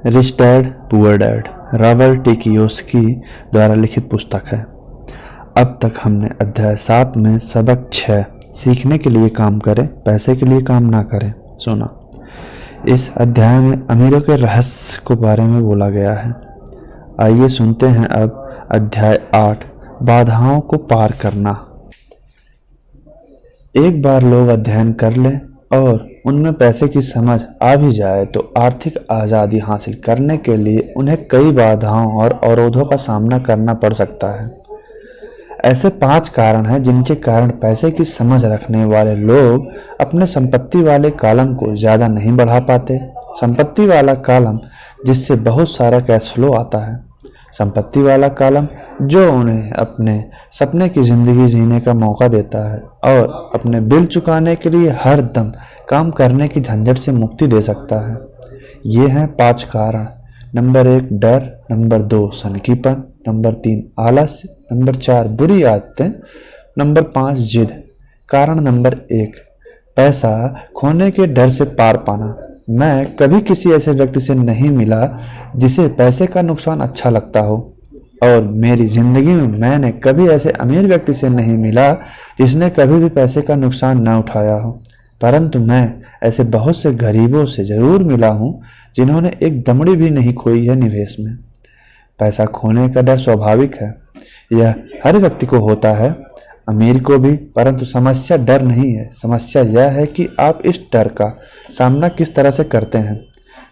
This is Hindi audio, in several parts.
Rich dad poor dad Robert T Kiyosaki द्वारा लिखित पुस्तक है। अब तक हमने अध्याय 7 में सबक 6 सीखने के लिए काम करें, पैसे के लिए काम ना करें सुना। इस अध्याय में अमीरों के रहस्य के बारे में बोला गया है। आइए सुनते हैं अब अध्याय 8 बाधाओं को पार करना। एक बार लोग अध्ययन कर लें और उनमें पैसे की समझ आ भी जाए तो आर्थिक आज़ादी हासिल करने के लिए उन्हें कई बाधाओं और अवरोधों का सामना करना पड़ सकता है। ऐसे 5 कारण हैं जिनके कारण पैसे की समझ रखने वाले लोग अपने संपत्ति वाले कॉलम को ज़्यादा नहीं बढ़ा पाते। संपत्ति वाला कॉलम जिससे बहुत सारा कैश फ्लो आता है। संपत्ति वाला कॉलम जो उन्हें अपने सपने की ज़िंदगी जीने का मौका देता है और अपने बिल चुकाने के लिए हर दम काम करने की झंझट से मुक्ति दे सकता है। ये हैं 5 कारण। नंबर 1 डर, नंबर 2 सनकीपन, नंबर 3 आलस्य, नंबर 4 बुरी आदतें, नंबर 5 जिद। कारण नंबर 1 पैसा खोने के डर से पार पाना। मैं कभी किसी ऐसे व्यक्ति से नहीं मिला जिसे पैसे का नुकसान अच्छा लगता हो और मेरी ज़िंदगी में मैंने कभी ऐसे अमीर व्यक्ति से नहीं मिला जिसने कभी भी पैसे का नुकसान न उठाया हो। परंतु मैं ऐसे बहुत से गरीबों से ज़रूर मिला हूँ जिन्होंने एक दमड़ी भी नहीं खोई है निवेश में। पैसा खोने का डर स्वाभाविक है, यह हर व्यक्ति को होता है, अमीर को भी। परंतु समस्या डर नहीं है, समस्या यह है कि आप इस डर का सामना किस तरह से करते हैं।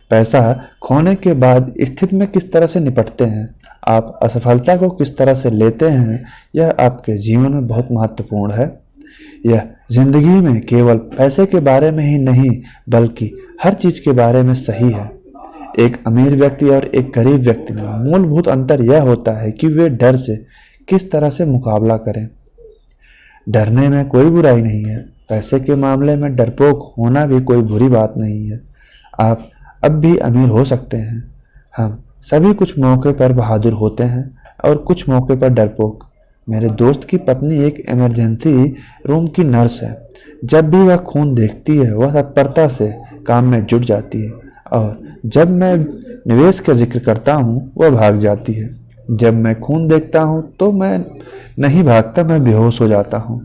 पैसा खोने के बाद स्थिति में किस तरह से निपटते हैं, आप असफलता को किस तरह से लेते हैं, यह आपके जीवन में बहुत महत्वपूर्ण है। यह जिंदगी में केवल पैसे के बारे में ही नहीं बल्कि हर चीज के बारे में सही है। एक अमीर व्यक्ति और एक गरीब व्यक्ति में मूलभूत अंतर यह होता है कि वे डर से किस तरह से मुकाबला करें। डरने में कोई बुराई नहीं है, पैसे के मामले में डरपोक होना भी कोई बुरी बात नहीं है। आप अब भी अमीर हो सकते हैं। हम सभी कुछ मौके पर बहादुर होते हैं और कुछ मौके पर डरपोक। मेरे दोस्त की पत्नी एक इमरजेंसी रूम की नर्स है। जब भी वह खून देखती है वह तत्परता से काम में जुट जाती है और जब मैं निवेश का जिक्र करता हूँ वह भाग जाती है। जब मैं खून देखता हूँ तो मैं नहीं भागता, मैं बेहोश हो जाता हूँ।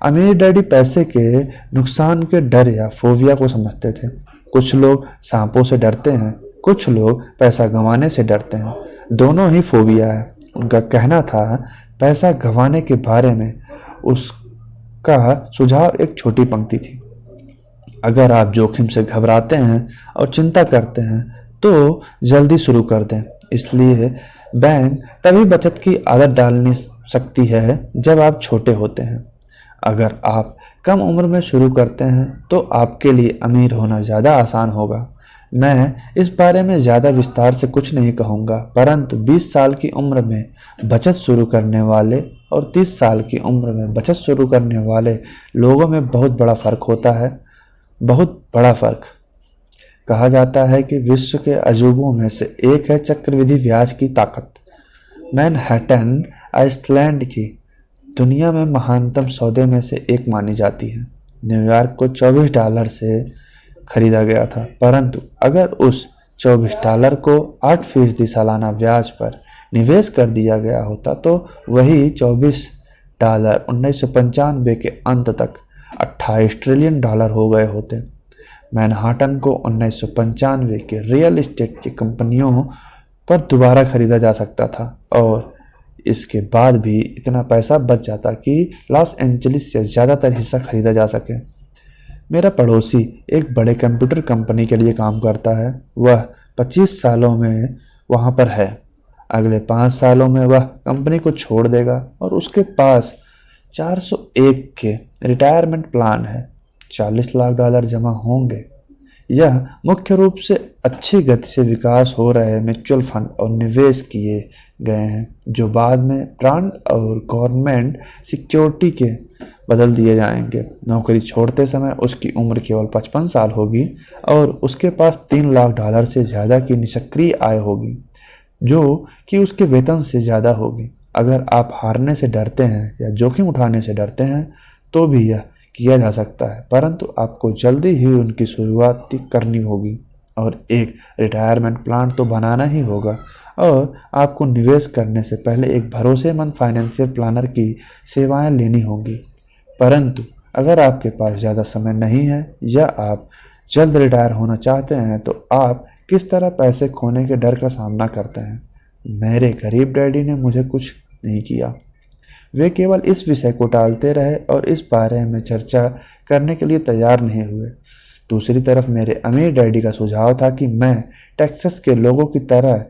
अमीर डैडी पैसे के नुकसान के डर या फोबिया को समझते थे। कुछ लोग सांपों से डरते हैं, कुछ लोग पैसा गंवाने से डरते हैं। दोनों ही फोबिया है। उनका कहना था पैसा गंवाने के बारे में उसका सुझाव एक छोटी पंक्ति थी। अगर आप जोखिम से घबराते हैं और चिंता करते हैं तो जल्दी शुरू कर दें। इसलिए बैंक तभी बचत की आदत डालनी सकती है जब आप छोटे होते हैं। अगर आप कम उम्र में शुरू करते हैं तो आपके लिए अमीर होना ज़्यादा आसान होगा। मैं इस बारे में ज़्यादा विस्तार से कुछ नहीं कहूँगा, परंतु 20 साल की उम्र में बचत शुरू करने वाले और 30 साल की उम्र में बचत शुरू करने वाले लोगों में बहुत बड़ा फ़र्क होता है, बहुत बड़ा फ़र्क। कहा जाता है कि विश्व के अजूबों में से एक है चक्रवृद्धि ब्याज की ताकत। मैनहट्टन आइसलैंड की दुनिया में महानतम सौदे में से एक मानी जाती है। न्यूयॉर्क को $24 से खरीदा गया था, परंतु अगर उस $24 को 8% सालाना ब्याज पर निवेश कर दिया गया होता तो वही $24 1995 के अंत तक $28 ट्रिलियन हो गए होते। मैनहट्टन को 1995 के रियल एस्टेट की कंपनियों पर दोबारा खरीदा जा सकता था और इसके बाद भी इतना पैसा बच जाता कि लॉस एंजलिस से ज़्यादातर हिस्सा खरीदा जा सके। मेरा पड़ोसी एक बड़े कंप्यूटर कंपनी के लिए काम करता है। वह 25 सालों में वहाँ पर है। अगले 5 सालों में वह कंपनी को छोड़ देगा और उसके पास 401 के रिटायरमेंट प्लान है। $40 लाख जमा होंगे। यह मुख्य रूप से अच्छी गति से विकास हो रहे म्यूचुअल फंड और निवेश किए गए हैं जो बाद में बॉन्ड और गवर्नमेंट सिक्योरिटी के बदल दिए जाएंगे। नौकरी छोड़ते समय उसकी उम्र केवल 55 साल होगी और उसके पास $3 लाख से ज़्यादा की निष्क्रिय आय होगी जो कि उसके वेतन से ज़्यादा होगी। अगर आप हारने से डरते हैं या जोखिम उठाने से डरते हैं तो भी यह किया जा सकता है, परंतु आपको जल्दी ही उनकी शुरुआत करनी होगी। और एक रिटायरमेंट प्लान तो बनाना ही होगा और आपको निवेश करने से पहले एक भरोसेमंद फाइनेंशियल प्लानर की सेवाएं लेनी होंगी। परंतु अगर आपके पास ज़्यादा समय नहीं है या आप जल्द रिटायर होना चाहते हैं तो आप किस तरह पैसे खोने के डर का सामना करते हैं? मेरे गरीब डैडी ने मुझे कुछ नहीं किया। वे केवल इस विषय को टालते रहे और इस बारे में चर्चा करने के लिए तैयार नहीं हुए। दूसरी तरफ मेरे अमीर डैडी का सुझाव था कि मैं टेक्सास के लोगों की तरह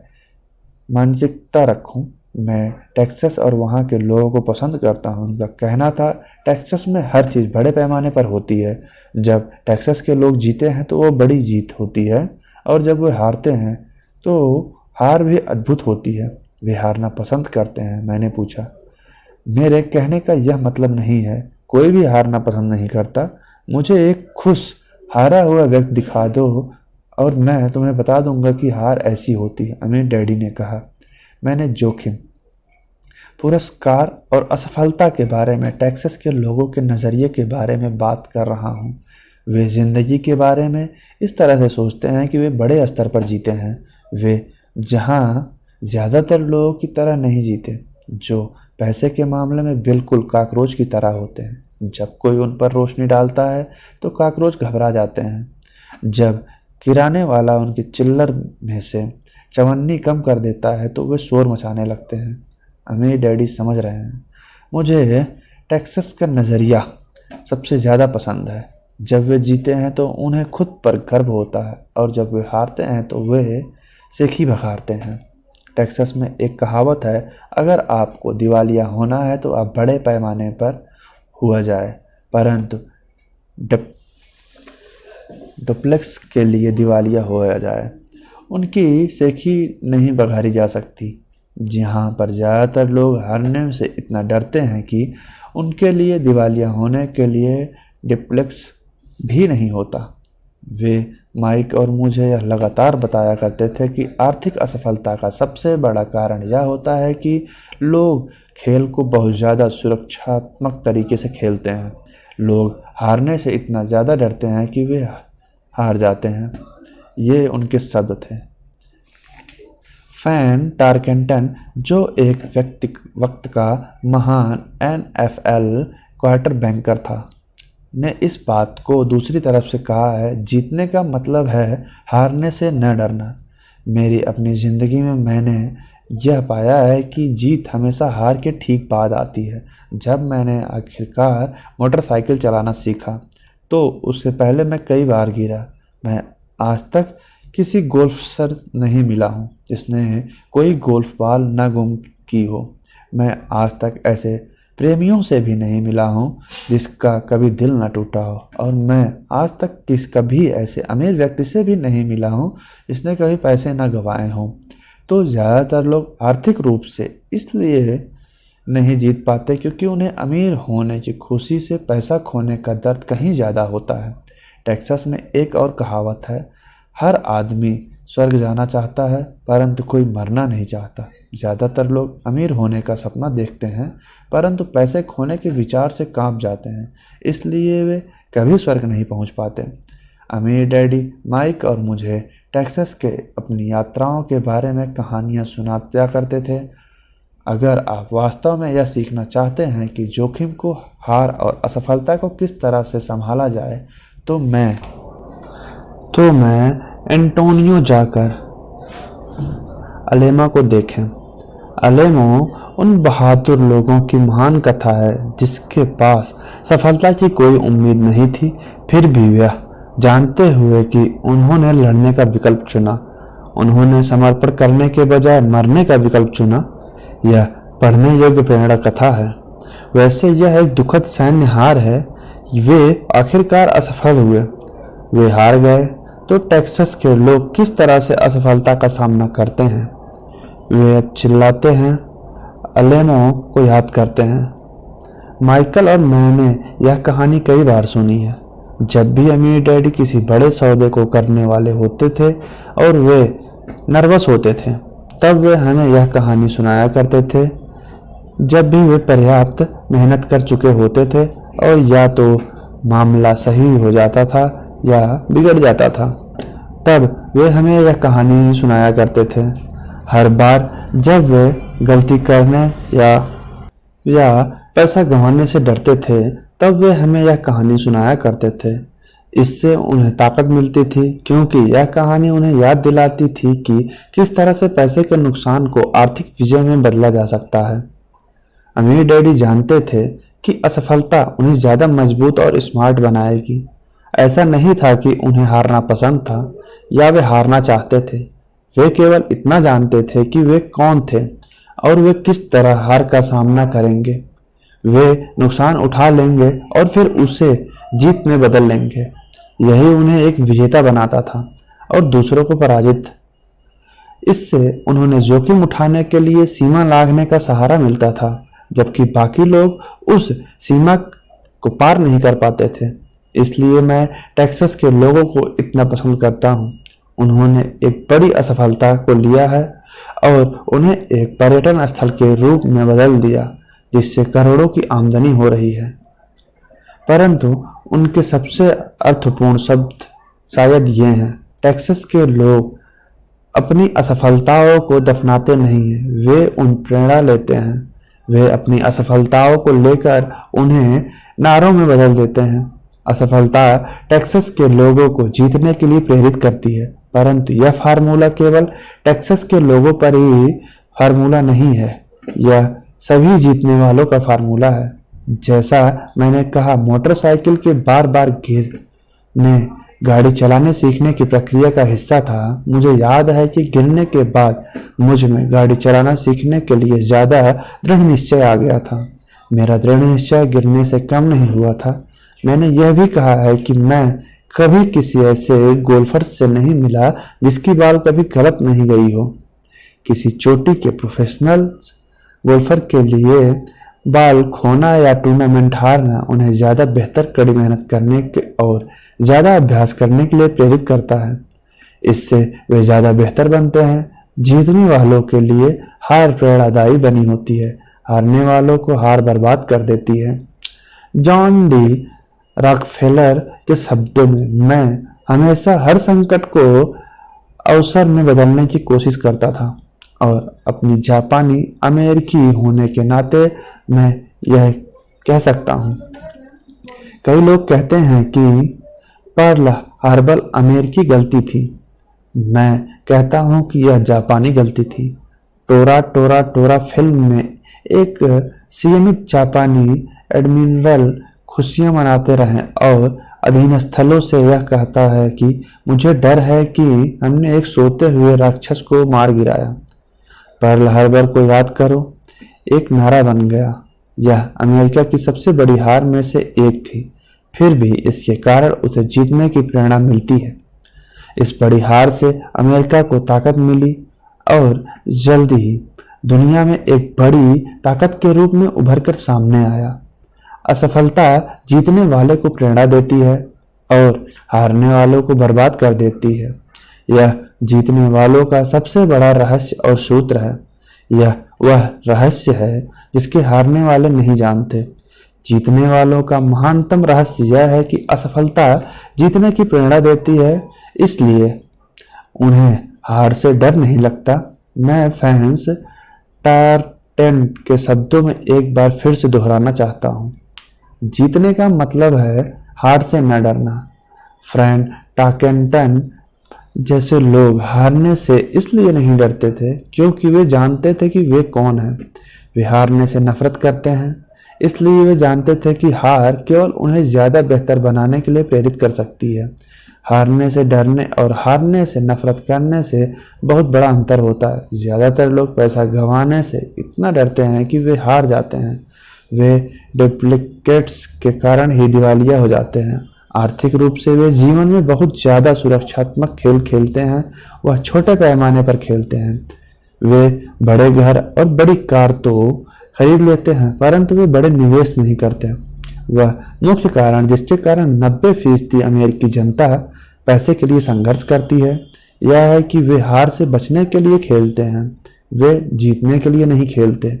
मानसिकता रखूं। मैं टेक्सास और वहाँ के लोगों को पसंद करता हूँ। उनका कहना था टेक्सास में हर चीज़ बड़े पैमाने पर होती है। जब टेक्सास के लोग जीते हैं तो वो बड़ी जीत होती है और जब वे हारते हैं तो हार भी अद्भुत होती है। वे हारना पसंद करते हैं। मैंने पूछा, मेरे कहने का यह मतलब नहीं है कोई भी हारना पसंद नहीं करता। मुझे एक खुश हारा हुआ व्यक्ति दिखा दो और मैं तुम्हें बता दूंगा कि हार ऐसी होती है, अमीर डैडी ने कहा। मैंने जोखिम, पुरस्कार और असफलता के बारे में टेक्सास के लोगों के नज़रिए के बारे में बात कर रहा हूँ। वे ज़िंदगी के बारे में इस तरह से सोचते हैं कि वे बड़े स्तर पर जीते हैं। वे जहाँ ज़्यादातर लोगों की तरह नहीं जीते, जो पैसे के मामले में बिल्कुल काकरोच की तरह होते हैं। जब कोई उन पर रोशनी डालता है तो काकरोच घबरा जाते हैं। जब किराने वाला उनकी चिल्लर में से चवन्नी कम कर देता है तो वे शोर मचाने लगते हैं। अमीर डैडी समझ रहे हैं। मुझे टेक्सास का नज़रिया सबसे ज़्यादा पसंद है। जब वे जीते हैं तो उन्हें खुद पर गर्व होता है और जब वे हारते हैं तो वे सेखी भखारते हैं। टेक्सास में एक कहावत है, अगर आपको दिवालिया होना है तो आप बड़े पैमाने पर हुआ जाए, परंतु डुप्लेक्स के लिए दिवालिया होया जाए। उनकी सेखी नहीं बघारी जा सकती। जहाँ पर ज़्यादातर लोग हारने से इतना डरते हैं कि उनके लिए दिवालिया होने के लिए डुप्लेक्स भी नहीं होता। वे माइक और मुझे यह लगातार बताया करते थे कि आर्थिक असफलता का सबसे बड़ा कारण यह होता है कि लोग खेल को बहुत ज़्यादा सुरक्षात्मक तरीके से खेलते हैं। लोग हारने से इतना ज़्यादा डरते हैं कि वे हार जाते हैं। ये उनके शब्द थे। फैन टारकेंटन, जो एक वक्त का महान NFL क्वार्टर बैंकर था, ने इस बात को दूसरी तरफ से कहा है, जीतने का मतलब है हारने से न डरना। मेरी अपनी ज़िंदगी में मैंने यह पाया है कि जीत हमेशा हार के ठीक बाद आती है। जब मैंने आखिरकार मोटरसाइकिल चलाना सीखा तो उससे पहले मैं कई बार गिरा। मैं आज तक किसी गोल्फर नहीं मिला हूँ जिसने कोई गोल्फ बॉल न गुम की हो। मैं आज तक ऐसे प्रेमियों से भी नहीं मिला हूँ जिसका कभी दिल न टूटा हो, और मैं आज तक कभी ऐसे अमीर व्यक्ति से भी नहीं मिला हूँ जिसने कभी पैसे न गंवाए हों। तो ज़्यादातर लोग आर्थिक रूप से इसलिए नहीं जीत पाते क्योंकि उन्हें अमीर होने की खुशी से पैसा खोने का दर्द कहीं ज़्यादा होता है। टेक्सास में एक और कहावत है, हर आदमी स्वर्ग जाना चाहता है परंतु कोई मरना नहीं चाहता। ज़्यादातर लोग अमीर होने का सपना देखते हैं परंतु पैसे खोने के विचार से कांप जाते हैं, इसलिए वे कभी स्वर्ग नहीं पहुंच पाते। अमीर डैडी माइक और मुझे टेक्सास के अपनी यात्राओं के बारे में कहानियां सुनाया करते थे। अगर आप वास्तव में यह सीखना चाहते हैं कि जोखिम को, हार और असफलता को किस तरह से संभाला जाए तो मैं एंटोनियो जाकर अलेमा को देखें। अलेमो उन बहादुर लोगों की महान कथा है जिसके पास सफलता की कोई उम्मीद नहीं थी, फिर भी वह जानते हुए कि उन्होंने लड़ने का विकल्प चुना। उन्होंने समर्पण करने के बजाय मरने का विकल्प चुना। यह पढ़ने योग्य प्रेरणा कथा है। वैसे यह एक दुखद सैन्य हार है। वे आखिरकार असफल हुए, वे हार गए। तो टेक्सास के लोग किस तरह से असफलता का सामना करते हैं? वे अब चिल्लाते हैं, अलेमो को याद करते हैं। माइकल और मैंने यह कहानी कई बार सुनी है। जब भी अमीर डैडी किसी बड़े सौदे को करने वाले होते थे और वे नर्वस होते थे, तब वे हमें यह कहानी सुनाया करते थे। जब भी वे पर्याप्त मेहनत कर चुके होते थे और या तो मामला सही हो जाता था या बिगड़ जाता था, तब वे हमें यह कहानी सुनाया करते थे। हर बार जब वे गलती करने या पैसा गंवाने से डरते थे, तब वे हमें यह कहानी सुनाया करते थे। इससे उन्हें ताकत मिलती थी, क्योंकि यह कहानी उन्हें याद दिलाती थी कि किस तरह से पैसे के नुकसान को आर्थिक विजय में बदला जा सकता है। अमीर डैडी जानते थे कि असफलता उन्हें ज्यादा मजबूत और स्मार्ट बनाएगी। ऐसा नहीं था कि उन्हें हारना पसंद था या वे हारना चाहते थे। वे केवल इतना जानते थे कि वे कौन थे और वे किस तरह हार का सामना करेंगे। वे नुकसान उठा लेंगे और फिर उसे जीत में बदल लेंगे। यही उन्हें एक विजेता बनाता था और दूसरों को पराजित। इससे उन्होंने जोखिम उठाने के लिए सीमा लांघने का सहारा मिलता था, जबकि बाकी लोग उस सीमा को पार नहीं कर पाते थे। इसलिए मैं टेक्सास के लोगों को इतना पसंद करता हूँ। उन्होंने एक बड़ी असफलता को लिया है और उन्हें एक पर्यटन स्थल के रूप में बदल दिया, जिससे करोड़ों की आमदनी हो रही है। परंतु उनके सबसे अर्थपूर्ण शब्द शायद ये हैं, टेक्सास के लोग अपनी असफलताओं को दफनाते नहीं हैं, वे उन प्रेरणा लेते हैं। वे अपनी असफलताओं को लेकर उन्हें नारों में बदल देते हैं। असफलता टेक्सास के लोगों को जीतने के लिए प्रेरित करती है, परंतु यह फार्मूला केवल टेक्सास के लोगों पर ही फार्मूला नहीं है, यह सभी जीतने वालों का फार्मूला है। जैसा मैंने कहा, मोटरसाइकिल के बार बार गिरने गाड़ी चलाने सीखने की प्रक्रिया का हिस्सा था। मुझे याद है कि गिरने के बाद मुझ में गाड़ी चलाना सीखने के लिए ज्यादा दृढ़ निश्चय आ गया था। मेरा दृढ़ निश्चय गिरने से कम नहीं हुआ था। मैंने यह भी कहा है कि मैं कभी किसी ऐसे गोल्फर से नहीं मिला जिसकी बाल कभी गलत नहीं गई हो। किसी चोटी के प्रोफेशनल गोल्फर के लिए बाल खोना या टूर्नामेंट हारना उन्हें ज्यादा बेहतर कड़ी मेहनत करने के और ज्यादा अभ्यास करने के लिए प्रेरित करता है। इससे वे ज्यादा बेहतर बनते हैं। जीतने वालों के लिए हार प्रेरणादायी बनी होती है, हारने वालों को हार बर्बाद कर देती है। जॉन डी रॉकफेलर के शब्दों में, मैं हमेशा हर संकट को अवसर में बदलने की कोशिश करता था और अपनी जापानी अमेरिकी होने के नाते मैं यह कह सकता हूँ। कई लोग कहते हैं कि पर्ल हार्बर अमेरिकी गलती थी। मैं कहता हूँ कि यह जापानी गलती थी। टोरा टोरा टोरा फिल्म में एक संयमित जापानी एडमिरल खुशियां मनाते रहें और अधीनस्थलों से यह कहता है कि मुझे डर है कि हमने एक सोते हुए राक्षस को मार गिराया। पर्ल हार्बर को याद करो, एक नारा बन गया। यह अमेरिका की सबसे बड़ी हार में से एक थी, फिर भी इसके कारण उसे जीतने की प्रेरणा मिलती है। इस बड़ी हार से अमेरिका को ताकत मिली और जल्द ही दुनिया में एक बड़ी ताकत के रूप में उभर कर सामने आया। असफलता जीतने वाले को प्रेरणा देती है और हारने वालों को बर्बाद कर देती है। यह जीतने वालों का सबसे बड़ा रहस्य और सूत्र है। यह वह रहस्य है जिसके हारने वाले नहीं जानते। जीतने वालों का महानतम रहस्य यह है कि असफलता जीतने की प्रेरणा देती है, इसलिए उन्हें हार से डर नहीं लगता। मैं फ्रांस टारटेंट के शब्दों में एक बार फिर से दोहराना चाहता हूँ, जीतने का मतलब है हार से न डरना। फ्रैंक टाकेंटन जैसे लोग हारने से इसलिए नहीं डरते थे क्योंकि वे जानते थे कि वे कौन हैं। वे हारने से नफरत करते हैं, इसलिए वे जानते थे कि हार केवल उन्हें ज्यादा बेहतर बनाने के लिए प्रेरित कर सकती है। हारने से डरने और हारने से नफरत करने से बहुत बड़ा अंतर होता है। ज्यादातर लोग पैसा गंवाने से इतना डरते हैं कि वे हार जाते हैं। वे डुप्लीकेट्स के कारण ही दिवालिया हो जाते हैं। आर्थिक रूप से वे जीवन में बहुत ज्यादा सुरक्षात्मक खेल खेलते हैं, वह छोटे पैमाने पर खेलते हैं। वे बड़े घर और बड़ी कार तो खरीद लेते हैं, परंतु वे बड़े निवेश नहीं करते। वह मुख्य कारण जिसके कारण 90% अमेरिकी जनता पैसे के लिए संघर्ष करती है, यह है कि वे हार से बचने के लिए खेलते हैं। वे जीतने के लिए नहीं खेलते।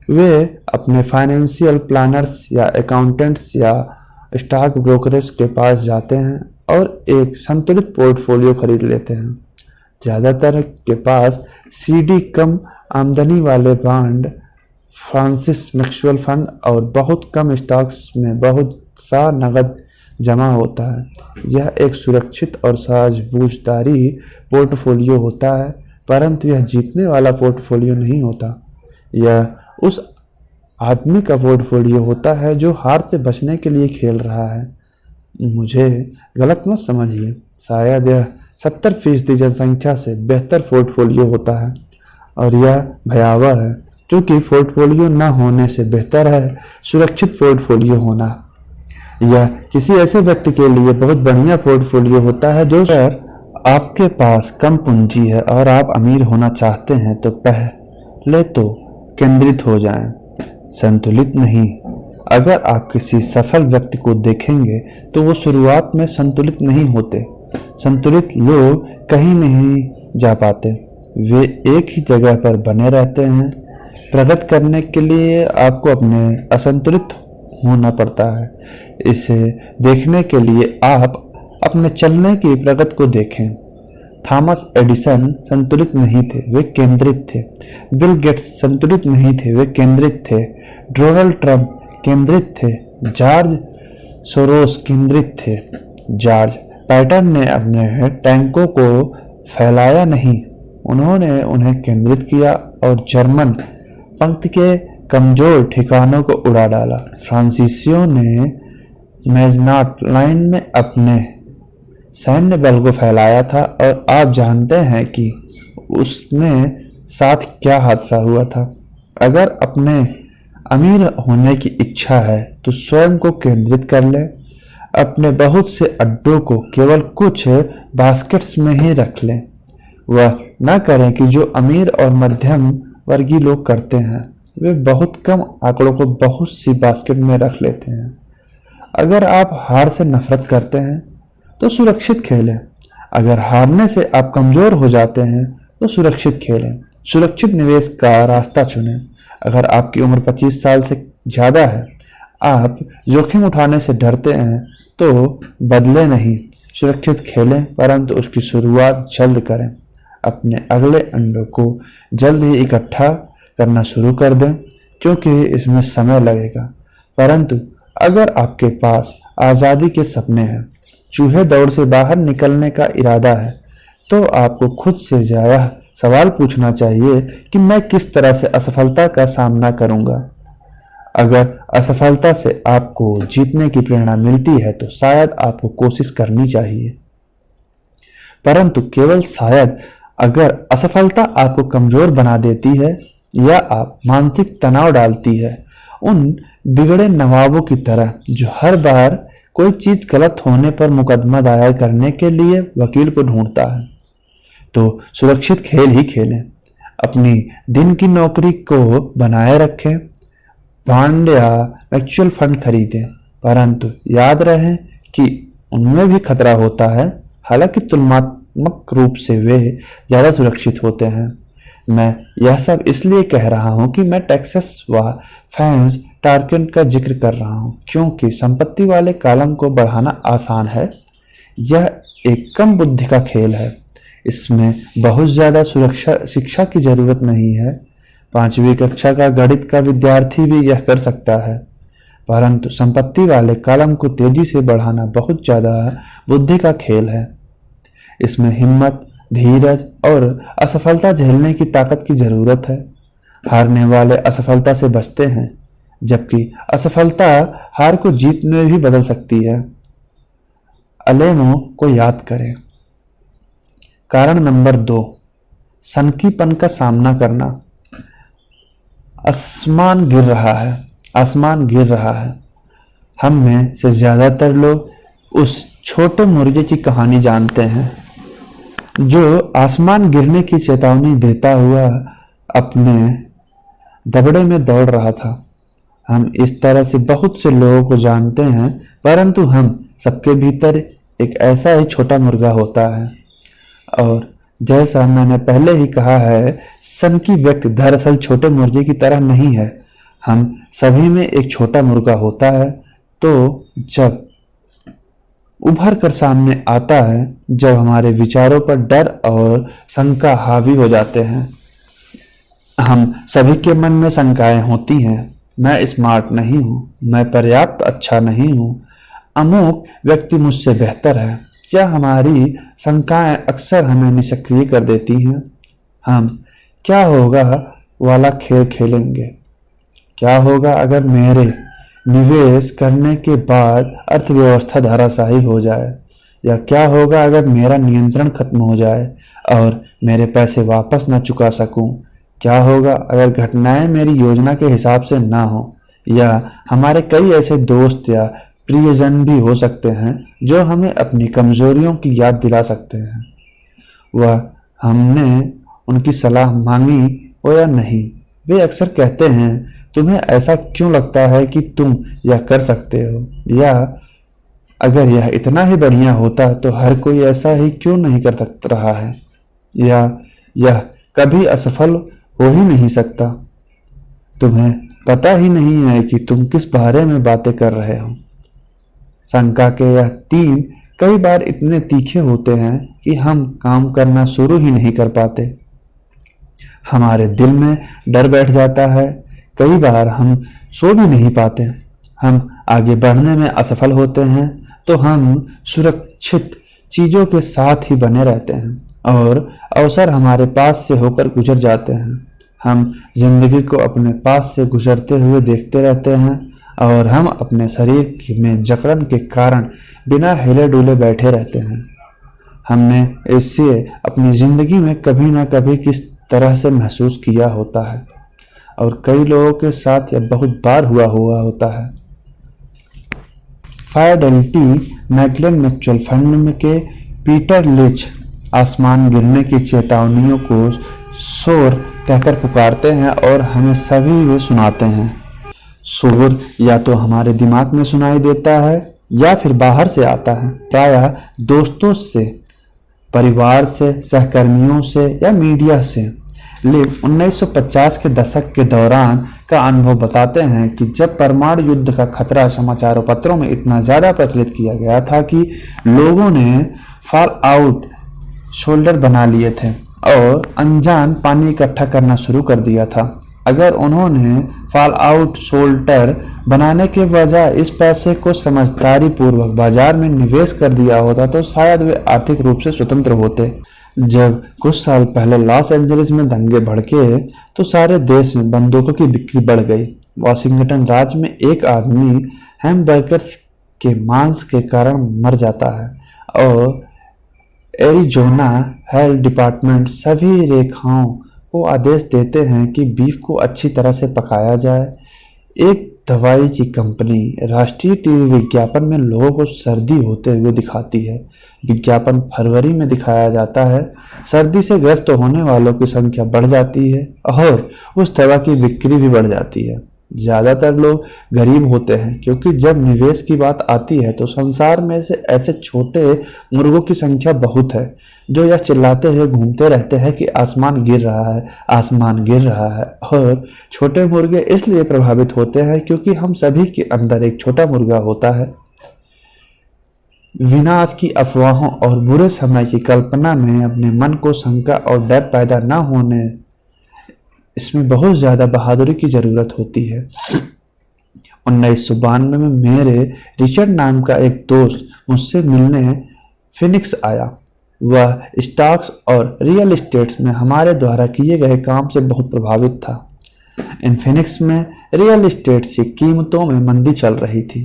वे अपने फाइनेंशियल प्लानर्स या अकाउंटेंट्स या स्टॉक ब्रोकर्स के पास जाते हैं और एक संतुलित पोर्टफोलियो खरीद लेते हैं। ज़्यादातर के पास सीडी कम आमदनी वाले बॉन्ड, फ्रांसिस म्यूचुअल फंड और बहुत कम स्टॉक्स में बहुत सा नकद जमा होता है। यह एक सुरक्षित और साझबूझदारी पोर्टफोलियो होता है, परंतु यह जीतने वाला पोर्टफोलियो नहीं होता। यह उस आदमी का पोर्टफोलियो होता है जो हार से बचने के लिए खेल रहा है। मुझे गलत मत समझिए, शायद यह 70% जनसंख्या से बेहतर पोर्टफोलियो होता है और यह भयावह है, क्योंकि पोर्टफोलियो न होने से बेहतर है सुरक्षित पोर्टफोलियो होना। यह किसी ऐसे व्यक्ति के लिए बहुत बढ़िया पोर्टफोलियो होता है जो अगर आपके पास कम पूंजी है और आप अमीर होना चाहते हैं तो पहले तो केंद्रित हो जाएं, संतुलित नहीं। अगर आप किसी सफल व्यक्ति को देखेंगे तो वो शुरुआत में संतुलित नहीं होते। संतुलित लोग कहीं नहीं जा पाते, वे एक ही जगह पर बने रहते हैं। प्रगति करने के लिए आपको अपने असंतुलित होना पड़ता है। इसे देखने के लिए आप अपने चलने की प्रगति को देखें। थॉमस एडिसन संतुलित नहीं थे, वे केंद्रित थे। बिल गेट्स संतुलित नहीं थे, वे केंद्रित थे। डोनाल्ड ट्रंप केंद्रित थे। जॉर्ज सोरोस केंद्रित थे। जॉर्ज पैटर्न ने अपने टैंकों को फैलाया नहीं, उन्होंने उन्हें केंद्रित किया और जर्मन पंक्ति के कमजोर ठिकानों को उड़ा डाला। फ्रांसीसियों ने मैजनाट लाइन में अपने सैन्य बल को फैलाया था और आप जानते हैं कि उसने साथ क्या हादसा हुआ था। अगर अपने अमीर होने की इच्छा है तो स्वयं को केंद्रित कर ले। अपने बहुत से अड्डों को केवल कुछ बास्केट्स में ही रख लें। वह न करें कि जो अमीर और मध्यम वर्गीय लोग करते हैं, वे बहुत कम आंकड़ों को बहुत सी बास्केट में रख लेते हैं। अगर आप हार से नफरत करते हैं तो सुरक्षित खेलें। अगर हारने से आप कमजोर हो जाते हैं तो सुरक्षित खेलें। सुरक्षित निवेश का रास्ता चुनें। अगर आपकी उम्र 25 साल से ज़्यादा है, आप जोखिम उठाने से डरते हैं तो बदले नहीं, सुरक्षित खेलें, परंतु उसकी शुरुआत जल्द करें। अपने अगले अंडों को जल्द ही इकट्ठा करना शुरू कर दें, क्योंकि इसमें समय लगेगा। परंतु अगर आपके पास आज़ादी के सपने हैं, चूहे दौड़ से बाहर निकलने का इरादा है, तो आपको खुद से यह सवाल पूछना चाहिए कि मैं किस तरह से असफलता का सामना करूंगा। अगर असफलता से आपको जीतने की प्रेरणा मिलती है तो शायद आपको कोशिश करनी चाहिए, परंतु केवल शायद। अगर असफलता आपको कमजोर बना देती है या आप मानसिक तनाव डालती है, उन बिगड़े नवाबों की तरह जो हर बार कोई चीज गलत होने पर मुकदमा दायर करने के लिए वकील को ढूंढता है, तो सुरक्षित खेल ही खेलें। अपनी दिन की नौकरी को बनाए रखें, बॉन्ड या म्यूचुअल फंड खरीदें, परंतु याद रहे कि उनमें भी खतरा होता है, हालांकि तुलनात्मक रूप से वे ज़्यादा सुरक्षित होते हैं। मैं यह सब इसलिए कह रहा हूं कि मैं टेक्सास व फैंस टारगेट का जिक्र कर रहा हूं, क्योंकि संपत्ति वाले कॉलम को बढ़ाना आसान है। यह एक कम बुद्धि का खेल है। इसमें बहुत ज़्यादा सुरक्षा शिक्षा की जरूरत नहीं है। 5वीं कक्षा का गणित का विद्यार्थी भी यह कर सकता है, परंतु संपत्ति वाले कॉलम को तेजी से बढ़ाना बहुत ज़्यादा बुद्धि का खेल है। इसमें हिम्मत, धीरज और असफलता झेलने की ताकत की जरूरत है। हारने वाले असफलता से बचते हैं, जबकि असफलता हार को जीत में भी बदल सकती है। अलेमो को याद करें। कारण नंबर 2, सनकीपन का सामना करना। आसमान गिर रहा है, आसमान गिर रहा है। हम में से ज्यादातर लोग उस छोटे मुर्गे की कहानी जानते हैं जो आसमान गिरने की चेतावनी देता हुआ अपने दबड़े में दौड़ रहा था। हम इस तरह से बहुत से लोगों को जानते हैं, परंतु हम सबके भीतर एक ऐसा ही छोटा मुर्गा होता है। और जैसा मैंने पहले ही कहा है, सनकी व्यक्ति दरअसल छोटे मुर्गे की तरह नहीं है। हम सभी में एक छोटा मुर्गा होता है। तो जब उभर कर सामने आता है जब हमारे विचारों पर डर और शंका हावी हो जाते हैं। हम सभी के मन में शंकाएं होती हैं। मैं स्मार्ट नहीं हूँ, मैं पर्याप्त अच्छा नहीं हूँ, अमुक व्यक्ति मुझसे बेहतर है। क्या हमारी शंकाएं अक्सर हमें निष्क्रिय कर देती हैं। हम क्या होगा वाला खेल खेलेंगे। क्या होगा अगर मेरे निवेश करने के बाद अर्थव्यवस्था धराशायी हो जाए, या क्या होगा अगर मेरा नियंत्रण खत्म हो जाए और मेरे पैसे वापस न चुका सकूं। क्या होगा अगर घटनाएं मेरी योजना के हिसाब से ना हो, या हमारे कई ऐसे दोस्त या प्रियजन भी हो सकते हैं जो हमें अपनी कमजोरियों की याद दिला सकते हैं। वह हमने उनकी सलाह मांगी हो या नहीं, वे अक्सर कहते हैं तुम्हें ऐसा क्यों लगता है कि तुम यह कर सकते हो, या अगर यह इतना ही बढ़िया होता तो हर कोई ऐसा ही क्यों नहीं कर सकता रहा है, या यह कभी असफल हो ही नहीं सकता। तुम्हें पता ही नहीं है कि तुम किस बारे में बातें कर रहे हो। शंका के यह तीन कई बार इतने तीखे होते हैं कि हम काम करना शुरू ही नहीं कर पाते। हमारे दिल में डर बैठ जाता है। कई बार हम सो भी नहीं पाते। हम आगे बढ़ने में असफल होते हैं तो हम सुरक्षित चीजों के साथ ही बने रहते हैं और अवसर हमारे पास से होकर गुजर जाते हैं। हम जिंदगी को अपने पास से गुजरते हुए देखते रहते हैं और हम अपने शरीर में जकड़न के कारण बिना हिले डुले बैठे रहते हैं। हमने इससे अपनी जिंदगी में कभी ना कभी किस तरह से महसूस किया होता है और कई लोगों के साथ यह बहुत बार हुआ होता है। फाइडेलिटी मैकलेन म्यूचुअल फंड के पीटर लिच आसमान गिरने की चेतावनियों को शोर कहकर पुकारते हैं और हमें सभी वे सुनाते हैं। शोर या तो हमारे दिमाग में सुनाई देता है या फिर बाहर से आता है, प्रायः दोस्तों से, परिवार से, सहकर्मियों से या मीडिया से। लिव 1950 के दशक के दौरान का अनुभव बताते हैं कि जब परमाणु युद्ध का खतरा समाचारों पत्रों में इतना ज्यादा प्रचलित किया गया था कि लोगों ने फॉल आउट शोल्डर बना लिए थे और अनजान पानी इकट्ठा करना शुरू कर दिया था। अगर उन्होंने फॉल आउट शोल्डर बनाने के बजाय इस पैसे को समझदारी पूर्वक बाजार में निवेश कर दिया होता तो शायद वे आर्थिक रूप से स्वतंत्र होते। जब कुछ साल पहले लॉस एंजलिस में दंगे भड़के तो सारे देश में बंदूकों की बिक्री बढ़ गई। वॉशिंगटन राज्य में एक आदमी हैमबर्गर के मांस के कारण मर जाता है और एरिजोना हेल्थ डिपार्टमेंट सभी रेखाओं को आदेश देते हैं कि बीफ को अच्छी तरह से पकाया जाए। एक दवाई की कंपनी राष्ट्रीय टीवी विज्ञापन में लोगों को सर्दी होते हुए दिखाती है। विज्ञापन फरवरी में दिखाया जाता है। सर्दी से ग्रस्त होने वालों की संख्या बढ़ जाती है और उस दवा की बिक्री भी बढ़ जाती है। ज्यादातर लोग गरीब होते हैं क्योंकि जब निवेश की बात आती है तो संसार में से ऐसे छोटे मुर्गों की संख्या बहुत है जो यह चिल्लाते हुए घूमते रहते हैं कि आसमान गिर रहा है, आसमान गिर रहा है। और छोटे मुर्गे इसलिए प्रभावित होते हैं क्योंकि हम सभी के अंदर एक छोटा मुर्गा होता है। विनाश की अफवाहों और बुरे समय की कल्पना में अपने मन को शंका और डर पैदा न होने, इसमें बहुत ज्यादा बहादुरी की जरूरत होती है। 1992 में मेरे रिचर्ड नाम का एक दोस्त मुझसे मिलने फिनिक्स आया। वह स्टॉक्स और रियल एस्टेट्स में हमारे द्वारा किए गए काम से बहुत प्रभावित था। इन फिनिक्स में रियल एस्टेट की कीमतों में मंदी चल रही थी।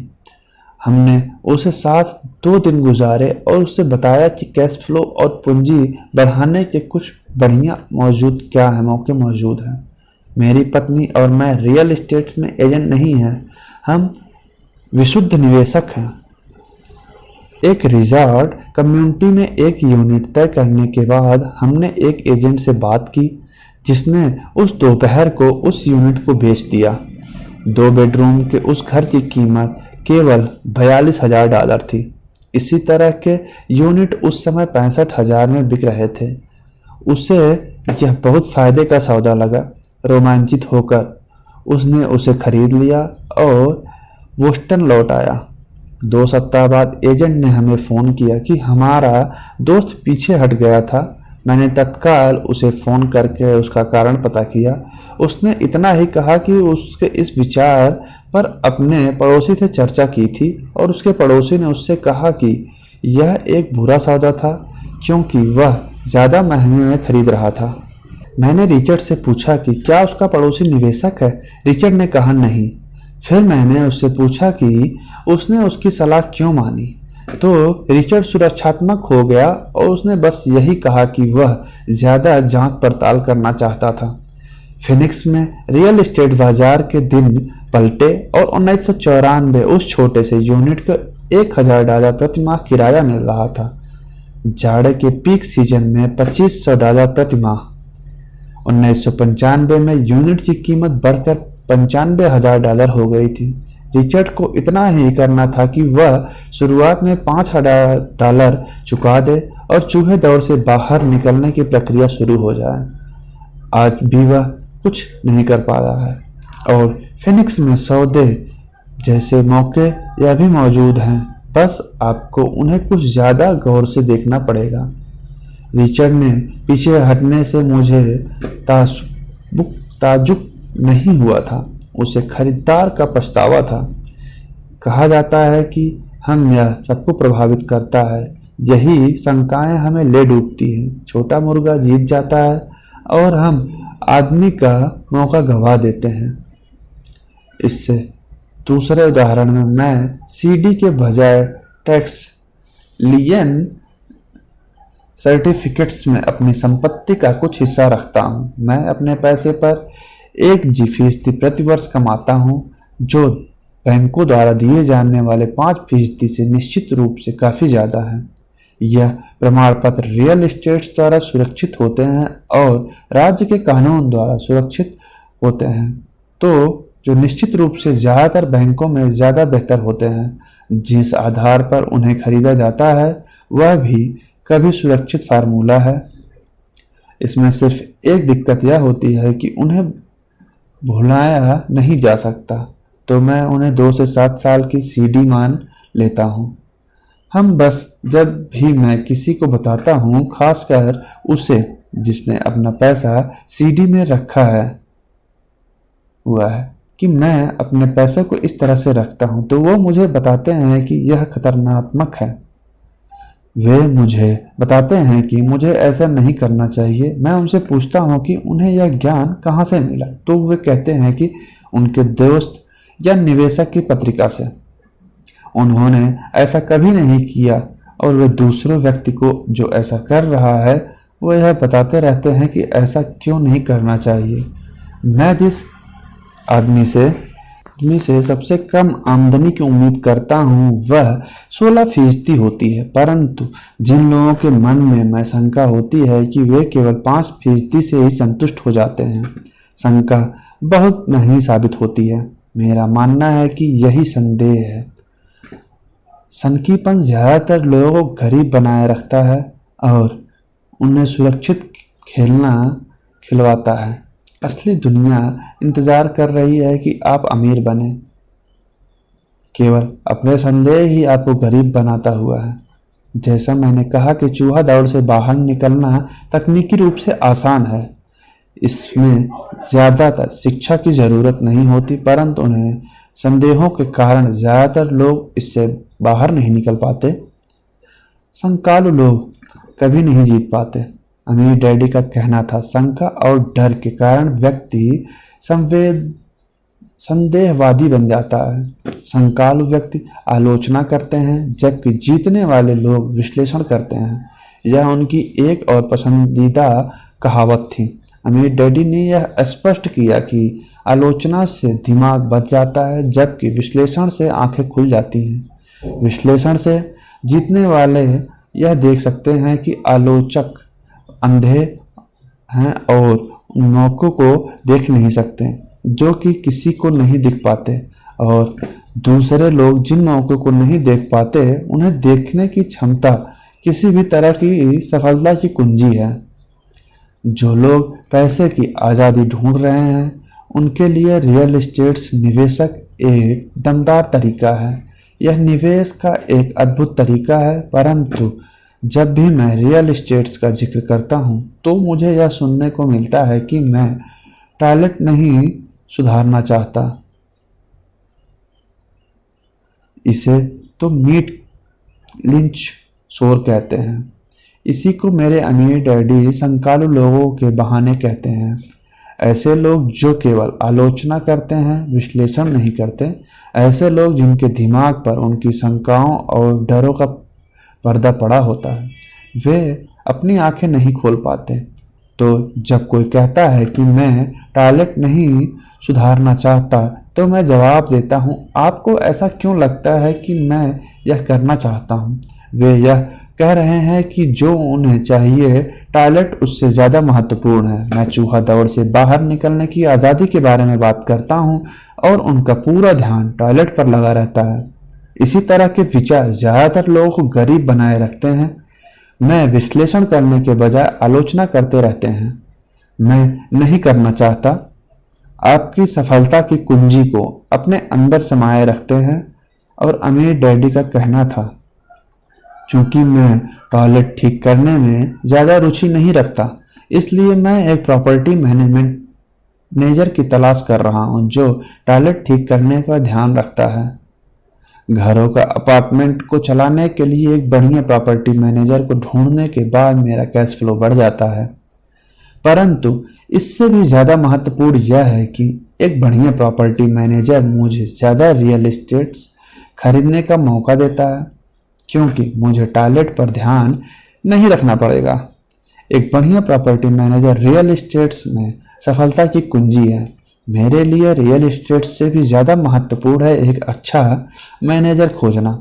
हमने उसे साथ 2 दिन गुजारे और उससे बताया कि कैश फ्लो और पूंजी बढ़ाने के कुछ बढ़िया मौके मौजूद हैं। मेरी पत्नी और मैं रियल एस्टेट में एजेंट नहीं हैं, हम विशुद्ध निवेशक हैं। एक रिजॉर्ट कम्युनिटी में एक यूनिट तय करने के बाद हमने एक एजेंट से बात की जिसने उस दोपहर को उस यूनिट को बेच दिया। 2 बेडरूम के उस घर की कीमत केवल $42,000 थी। इसी तरह के यूनिट उस समय 65,000 में बिक रहे थे। उसे यह बहुत फायदे का सौदा लगा। रोमांचित होकर उसने उसे खरीद लिया और बोस्टन लौट आया। 2 सप्ताह बाद एजेंट ने हमें फ़ोन किया कि हमारा दोस्त पीछे हट गया था। मैंने तत्काल उसे फ़ोन करके उसका कारण पता किया। उसने इतना ही कहा कि उसके इस विचार पर अपने पड़ोसी से चर्चा की थी और उसके पड़ोसी ने उससे कहा कि यह एक बुरा सौदा था क्योंकि वह ज़्यादा महंगे में खरीद रहा था। मैंने रिचर्ड से पूछा कि क्या उसका पड़ोसी निवेशक है। रिचर्ड ने कहा नहीं। फिर मैंने उससे पूछा कि उसने उसकी सलाह क्यों मानी, तो रिचर्ड सुरक्षात्मक हो गया और उसने बस यही कहा कि वह ज़्यादा जांच पड़ताल करना चाहता था। फिनिक्स में रियल एस्टेट बाजार के दिन पलटे और 1994 उस छोटे से यूनिट को $1000 प्रति माह किराया मिल रहा था। जाड़े के पीक सीजन में $2500 प्रति माह। 1995 में यूनिट की कीमत बढ़कर $95,000 हो गई थी। रिचर्ड को इतना ही करना था कि वह शुरुआत में $5,000 चुका दे और चूहे दौड़ से बाहर निकलने की प्रक्रिया शुरू हो जाए। आज भी वह कुछ नहीं कर पा रहा है और फिनिक्स में सौदे जैसे मौके यह भी मौजूद हैं, बस आपको उन्हें कुछ ज़्यादा गौर से देखना पड़ेगा। रिचर्ड ने पीछे हटने से मुझे ताज्जुब नहीं हुआ था। उसे खरीदार का पछतावा था। कहा जाता है कि हम यह सबको प्रभावित करता है, यही शंकाएं हमें ले डूबती हैं। छोटा मुर्गा जीत जाता है और हम आदमी का मौका गंवा देते हैं। इससे दूसरे उदाहरण में मैं सीडी के बजाय टैक्स लियन सर्टिफिकेट्स में अपनी संपत्ति का कुछ हिस्सा रखता हूँ। मैं अपने पैसे पर 1% प्रतिवर्ष कमाता हूँ, जो बैंकों द्वारा दिए जाने वाले 5% से निश्चित रूप से काफ़ी ज़्यादा है। यह प्रमाण पत्र रियल एस्टेट्स द्वारा सुरक्षित होते हैं और राज्य के कानून द्वारा सुरक्षित होते हैं, तो जो निश्चित रूप से ज़्यादातर बैंकों में ज़्यादा बेहतर होते हैं। जिस आधार पर उन्हें खरीदा जाता है वह भी कभी सुरक्षित फार्मूला है। इसमें सिर्फ एक दिक्कत यह होती है कि उन्हें भुलाया नहीं जा सकता, तो मैं उन्हें 2 से 7 साल की सीडी मान लेता हूँ। हम बस जब भी मैं किसी को बताता हूँ, खासकर उसे जिसने अपना पैसा सीडी में रखा है हुआ है, कि मैं अपने पैसे को इस तरह से रखता हूँ, तो वो मुझे बताते हैं कि यह खतरनाक है। वे मुझे बताते हैं कि मुझे ऐसा नहीं करना चाहिए। मैं उनसे पूछता हूँ कि उन्हें यह ज्ञान कहाँ से मिला, तो वे कहते हैं कि उनके दोस्त या निवेशक की पत्रिका से। उन्होंने ऐसा कभी नहीं किया और वे दूसरे व्यक्ति को जो ऐसा कर रहा है वो यह बताते रहते हैं कि ऐसा क्यों नहीं करना चाहिए। मैं जिस आदमी से सबसे कम आमदनी की उम्मीद करता हूँ वह 16% होती है, परंतु जिन लोगों के मन में मैं शंका होती है कि वे केवल 5% से ही संतुष्ट हो जाते हैं। शंका बहुत महंगी साबित होती है। मेरा मानना है कि यही संदेह है। सनकीपन ज़्यादातर लोगों को गरीब बनाए रखता है और उन्हें सुरक्षित खिलवाता है। असली दुनिया इंतजार कर रही है कि आप अमीर बने। केवल अपने संदेह ही आपको गरीब बनाता हुआ है। जैसा मैंने कहा कि चूहा दौड़ से बाहर निकलना तकनीकी रूप से आसान है। इसमें ज़्यादातर शिक्षा की ज़रूरत नहीं होती, परंतु उन्हें संदेहों के कारण ज़्यादातर लोग इससे बाहर नहीं निकल पाते। संकालु लोग कभी नहीं जीत पाते। अमीर डैडी का कहना था, शंका और डर के कारण व्यक्ति संदेहवादी बन जाता है। संकालु व्यक्ति आलोचना करते हैं जबकि जीतने वाले लोग विश्लेषण करते हैं। यह उनकी एक और पसंदीदा कहावत थी। अमीर डैडी ने यह स्पष्ट किया कि आलोचना से दिमाग बच जाता है जबकि विश्लेषण से आंखें खुल जाती हैं। विश्लेषण से जीतने वाले यह देख सकते हैं कि आलोचक अंधे हैं और उन मौकों को देख नहीं सकते जो कि किसी को नहीं दिख पाते, और दूसरे लोग जिन मौकों को नहीं देख पाते उन्हें देखने की क्षमता किसी भी तरह की सफलता की कुंजी है। जो लोग पैसे की आज़ादी ढूंढ रहे हैं उनके लिए रियल एस्टेट निवेशक एक दमदार तरीका है। यह निवेश का एक अद्भुत तरीका है, परंतु जब भी मैं रियल एस्टेट्स का जिक्र करता हूँ तो मुझे यह सुनने को मिलता है कि मैं टॉयलेट नहीं सुधारना चाहता। इसे तो मीट लिंच शोर कहते हैं। इसी को मेरे अमीर डैडी संकालू लोगों के बहाने कहते हैं। ऐसे लोग जो केवल आलोचना करते हैं, विश्लेषण नहीं करते। ऐसे लोग जिनके दिमाग पर उनकी शंकाओं और डरों का पर्दा पड़ा होता है, वे अपनी आंखें नहीं खोल पाते। तो जब कोई कहता है कि मैं टॉयलेट नहीं सुधारना चाहता, तो मैं जवाब देता हूँ, आपको ऐसा क्यों लगता है कि मैं यह करना चाहता हूँ? वे यह कह रहे हैं कि जो उन्हें चाहिए टॉयलेट उससे ज़्यादा महत्वपूर्ण है। मैं चूहा दौड़ से बाहर निकलने की आज़ादी के बारे में बात करता हूँ और उनका पूरा ध्यान टॉयलेट पर लगा रहता है। इसी तरह के विचार ज़्यादातर लोगों को गरीब बनाए रखते हैं। मैं विश्लेषण करने के बजाय आलोचना करते रहते हैं। मैं नहीं करना चाहता आपकी सफलता की कुंजी को अपने अंदर समाये रखते हैं। और अमीर डैडी का कहना था, चूंकि मैं टॉयलेट ठीक करने में ज़्यादा रुचि नहीं रखता, इसलिए मैं एक प्रॉपर्टी मैनेजर की तलाश कर रहा हूं जो टॉयलेट ठीक करने का ध्यान रखता है। घरों का अपार्टमेंट को चलाने के लिए एक बढ़िया प्रॉपर्टी मैनेजर को ढूंढने के बाद मेरा कैश फ्लो बढ़ जाता है। परंतु इससे भी ज़्यादा महत्वपूर्ण यह है कि एक बढ़िया प्रॉपर्टी मैनेजर मुझे ज़्यादा रियल एस्टेट्स खरीदने का मौका देता है, क्योंकि मुझे टॉयलेट पर ध्यान नहीं रखना पड़ेगा। एक बढ़िया प्रॉपर्टी मैनेजर रियल एस्टेट्स में सफलता की कुंजी है। मेरे लिए रियल एस्टेट से भी ज़्यादा महत्वपूर्ण है एक अच्छा मैनेजर खोजना।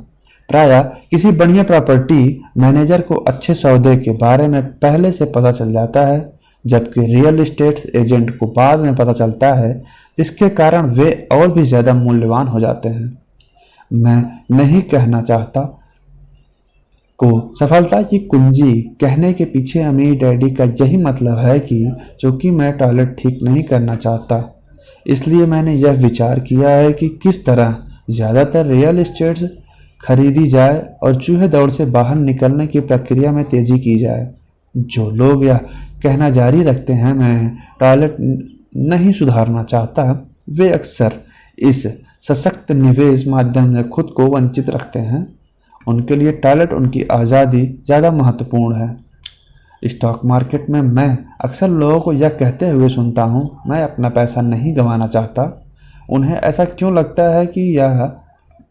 प्रायः किसी बढ़िया प्रॉपर्टी मैनेजर को अच्छे सौदे के बारे में पहले से पता चल जाता है, जबकि रियल एस्टेट एजेंट को बाद में पता चलता है, जिसके कारण वे और भी ज़्यादा मूल्यवान हो जाते हैं। मैं नहीं कहना चाहता को सफलता की कुंजी कहने के पीछे अमीर डैडी का यही मतलब है कि चूंकि मैं टॉयलेट ठीक नहीं करना चाहता, इसलिए मैंने यह विचार किया है कि किस तरह ज़्यादातर रियल एस्टेट्स खरीदी जाए और चूहे दौड़ से बाहर निकलने की प्रक्रिया में तेज़ी की जाए। जो लोग यह कहना जारी रखते हैं मैं टॉयलेट नहीं सुधारना चाहता, वे अक्सर इस सशक्त निवेश माध्यम से खुद को वंचित रखते हैं। उनके लिए टॉयलेट उनकी आज़ादी ज़्यादा महत्वपूर्ण है। स्टॉक मार्केट में मैं अक्सर लोगों को यह कहते हुए सुनता हूँ, मैं अपना पैसा नहीं गंवाना चाहता। उन्हें ऐसा क्यों लगता है कि यह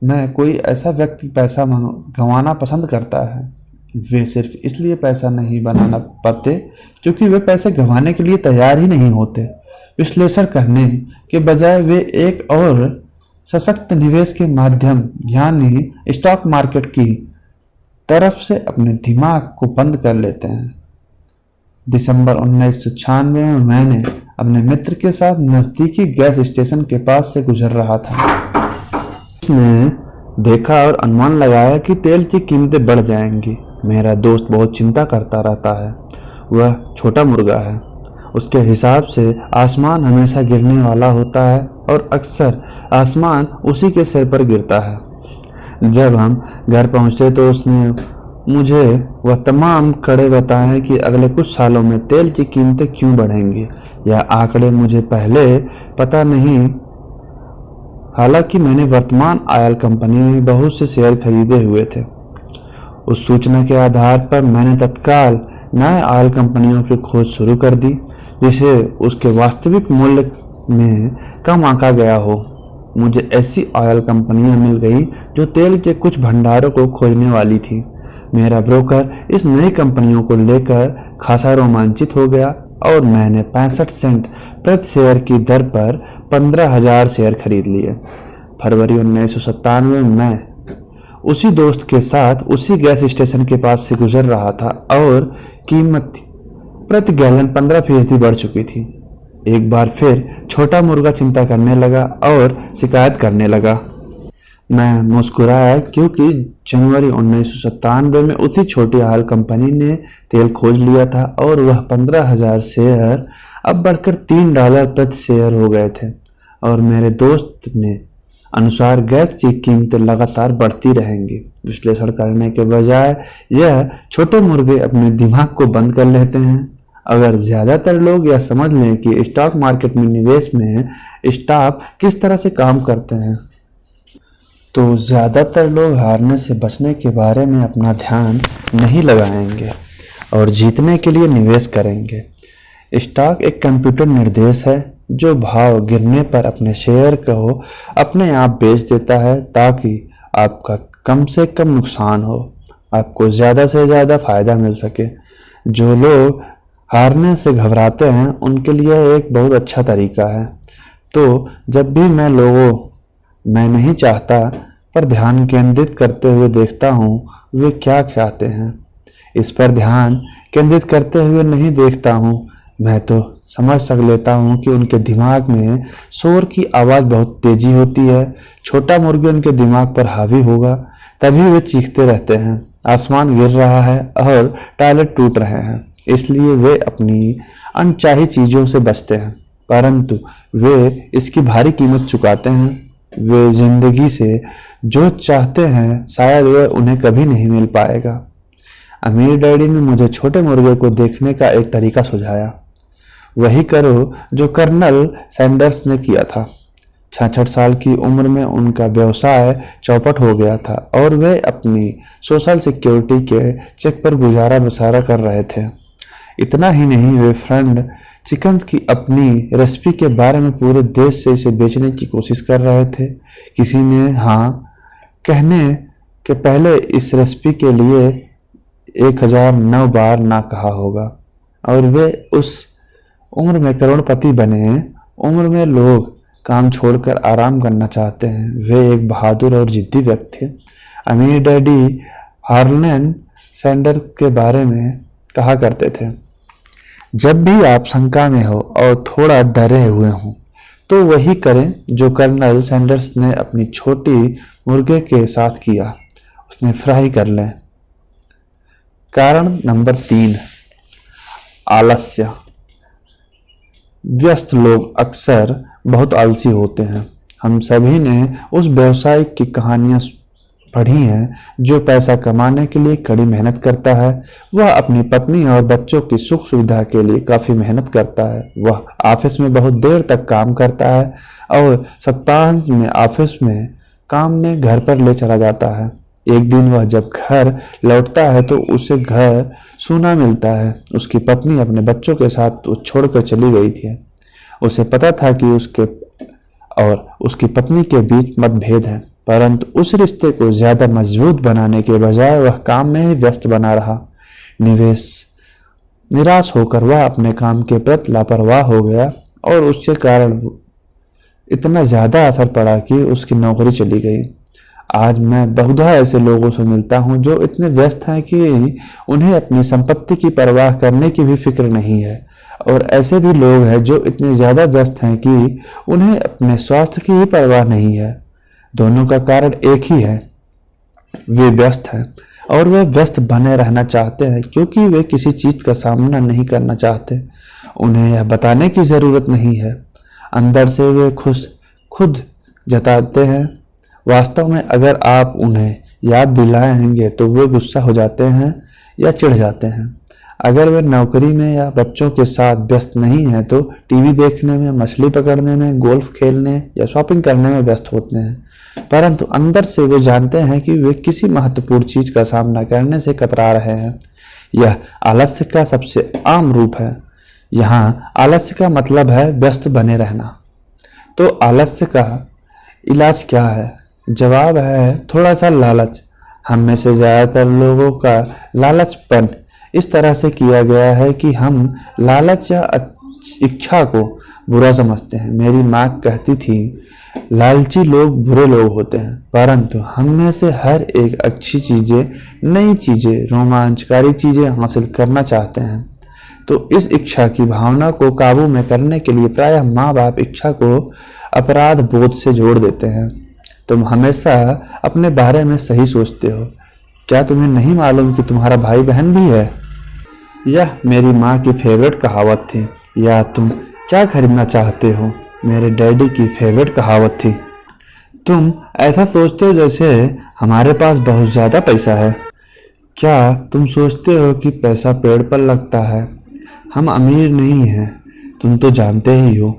मैं कोई ऐसा व्यक्ति पैसा गंवाना पसंद करता है? वे सिर्फ इसलिए पैसा नहीं बनाना पाते क्योंकि वे पैसे गंवाने के लिए तैयार ही नहीं होते। विश्लेषण करने के बजाय वे एक और सशक्त निवेश के माध्यम यानी स्टॉक मार्केट की तरफ से अपने दिमाग को बंद कर लेते हैं। दिसंबर 1996 में मैंने अपने मित्र के साथ नज़दीकी गैस स्टेशन के पास से गुजर रहा था। उसने देखा और अनुमान लगाया कि तेल की कीमतें बढ़ जाएंगी। मेरा दोस्त बहुत चिंता करता रहता है। वह छोटा मुर्गा है। उसके हिसाब से आसमान हमेशा गिरने वाला होता है और अक्सर आसमान उसी के सिर पर गिरता है। जब हम घर पहुंचे तो उसने मुझे वह तमाम कड़े बताए कि अगले कुछ सालों में तेल की कीमतें क्यों बढ़ेंगी। यह आंकड़े मुझे पहले पता नहीं, हालांकि मैंने वर्तमान ऑयल कंपनी में बहुत से शेयर खरीदे हुए थे। उस सूचना के आधार पर मैंने तत्काल नए ऑयल कंपनियों की खोज शुरू कर दी जिसे उसके वास्तविक मूल्य में कम आंका गया हो। मुझे ऐसी ऑयल कंपनियां मिल गई जो तेल के कुछ भंडारों को खोजने वाली थी। मेरा ब्रोकर इस नई कंपनियों को लेकर खासा रोमांचित हो गया और मैंने 65 सेंट प्रति शेयर की दर पर 15,000 शेयर खरीद लिए। फरवरी 1997 में मैं उसी दोस्त के साथ उसी गैस स्टेशन के पास से गुजर रहा था और कीमत प्रति गैलन 15% बढ़ चुकी थी। एक बार फिर छोटा मुर्गा चिंता करने लगा और शिकायत करने लगा। मैं मुस्कुराया क्योंकि जनवरी 1997 में उसी छोटी ऑयल कंपनी ने तेल खोज लिया था और वह 15,000 शेयर अब बढ़कर $3 प्रति शेयर हो गए थे और मेरे दोस्त ने अनुसार गैस की कीमतें लगातार बढ़ती रहेंगी। विश्लेषण करने के बजाय यह छोटे मुर्गे अपने दिमाग को बंद कर लेते हैं। अगर ज़्यादातर लोग यह समझ लें कि स्टॉक मार्केट में निवेश में स्टॉक किस तरह से काम करते हैं, तो ज़्यादातर लोग हारने से बचने के बारे में अपना ध्यान नहीं लगाएंगे और जीतने के लिए निवेश करेंगे। स्टॉक एक कंप्यूटर निर्देश है जो भाव गिरने पर अपने शेयर को अपने आप बेच देता है ताकि आपका कम से कम नुकसान हो, आपको ज़्यादा से ज़्यादा फायदा मिल सके। जो लोग हारने से घबराते हैं उनके लिए एक बहुत अच्छा तरीका है। तो जब भी मैं नहीं चाहता पर ध्यान केंद्रित करते हुए देखता हूँ वे क्या चाहते हैं, इस पर ध्यान केंद्रित करते हुए नहीं देखता हूँ, मैं तो समझ सक लेता हूँ कि उनके दिमाग में शोर की आवाज़ बहुत तेजी होती है। छोटा मुर्गी उनके दिमाग पर हावी होगा तभी वे चीखते रहते हैं, आसमान गिर रहा है और टॉयलेट टूट रहे हैं। इसलिए वे अपनी अनचाही चीज़ों से बचते हैं, परंतु वे इसकी भारी कीमत चुकाते हैं। वे जिंदगी से जो चाहते हैं शायद वह उन्हें कभी नहीं मिल पाएगा। अमीर डैडी ने मुझे छोटे मुर्गे को देखने का एक तरीका सुझाया। वही करो जो कर्नल सैंडर्स ने किया था। 66 साल की उम्र में उनका व्यवसाय चौपट हो गया था और वे अपनी सोशल सिक्योरिटी के चेक पर गुजारा बसारा कर रहे थे। इतना ही नहीं, वे फ्राइड चिकन्स की अपनी रेसिपी के बारे में पूरे देश से इसे बेचने की कोशिश कर रहे थे। किसी ने हाँ कहने के पहले इस रेसिपी के लिए 1009 बार ना कहा होगा और वे उस उम्र में करोड़पति बने। उम्र में लोग काम छोड़कर आराम करना चाहते हैं। वे एक बहादुर और जिद्दी व्यक्ति थे। अमीर डैडी हार्लन सैंडर्स के बारे में कहा करते थे, जब भी आप शंका में हो और थोड़ा डरे हुए हों तो वही करें जो कर्नल सैंडर्स ने अपनी छोटी मुर्गे के साथ किया, उसने फ्राई कर लें। कारण नंबर 3, आलस्य। व्यस्त लोग अक्सर बहुत आलसी होते हैं। हम सभी ने उस व्यवसाय की कहानियां पढ़ी हैं जो पैसा कमाने के लिए कड़ी मेहनत करता है। वह अपनी पत्नी और बच्चों की सुख सुविधा के लिए काफी मेहनत करता है। वह ऑफिस में बहुत देर तक काम करता है और सप्ताहांत में ऑफिस में काम में घर पर ले चला जाता है। एक दिन वह जब घर लौटता है तो उसे घर सूना मिलता है। उसकी पत्नी अपने बच्चों के साथ छोड़कर चली गई थी। उसे पता था कि उसके और उसकी पत्नी के बीच मतभेद है, परंतु उस रिश्ते को ज्यादा मजबूत बनाने के बजाय वह काम में ही व्यस्त बना रहा। निराश होकर वह अपने काम के प्रति लापरवाह हो गया और उसके कारण इतना ज्यादा असर पड़ा कि उसकी नौकरी चली गई। आज मैं बहुधा ऐसे लोगों से मिलता हूं जो इतने व्यस्त हैं कि उन्हें अपनी संपत्ति की परवाह करने की भी फिक्र नहीं है, और ऐसे भी लोग हैं जो इतने ज्यादा व्यस्त हैं कि उन्हें अपने स्वास्थ्य की ही परवाह नहीं है। दोनों का कारण एक ही है, वे व्यस्त हैं और वे व्यस्त बने रहना चाहते हैं क्योंकि वे किसी चीज का सामना नहीं करना चाहते। उन्हें यह बताने की जरूरत नहीं है, अंदर से वे खुद जताते हैं। वास्तव में अगर आप उन्हें याद दिलाएंगे तो वे गुस्सा हो जाते हैं या चिढ़ जाते हैं। अगर वे नौकरी में या बच्चों के साथ व्यस्त नहीं हैं तो टीवी देखने में, मछली पकड़ने में, गोल्फ खेलने या शॉपिंग करने में व्यस्त होते हैं, परंतु अंदर से वे जानते हैं कि वे किसी महत्वपूर्ण चीज का सामना करने से कतरा रहे हैं। यह आलस्य का सबसे आम रूप है। यहाँ आलस्य का मतलब है व्यस्त बने रहना। तो आलस्य का इलाज क्या है? जवाब है थोड़ा सा लालच। हम में से ज्यादातर लोगों का लालचपन इस तरह से किया गया है कि हम लालच या इच्छा को बुरा समझते हैं। मेरी माँ कहती थी, लालची लोग बुरे लोग होते हैं, परंतु हम में से हर एक अच्छी चीजें, नई चीजें, रोमांचकारी चीजें हासिल करना चाहते हैं। तो इस इच्छा की भावना को काबू में करने के लिए प्रायः माँ बाप इच्छा को अपराध बोध से जोड़ देते हैं। तुम हमेशा अपने बारे में सही सोचते हो। क्या तुम्हें नहीं मालूम कि तुम्हारा भाई बहन भी है? यह मेरी माँ की फेवरेट कहावत थी। या तुम क्या खरीदना चाहते हो? मेरे डैडी की फेवरेट कहावत थी। तुम ऐसा सोचते हो जैसे हमारे पास बहुत ज़्यादा पैसा है। क्या तुम सोचते हो कि पैसा पेड़ पर लगता है? हम अमीर नहीं हैं, तुम तो जानते ही हो।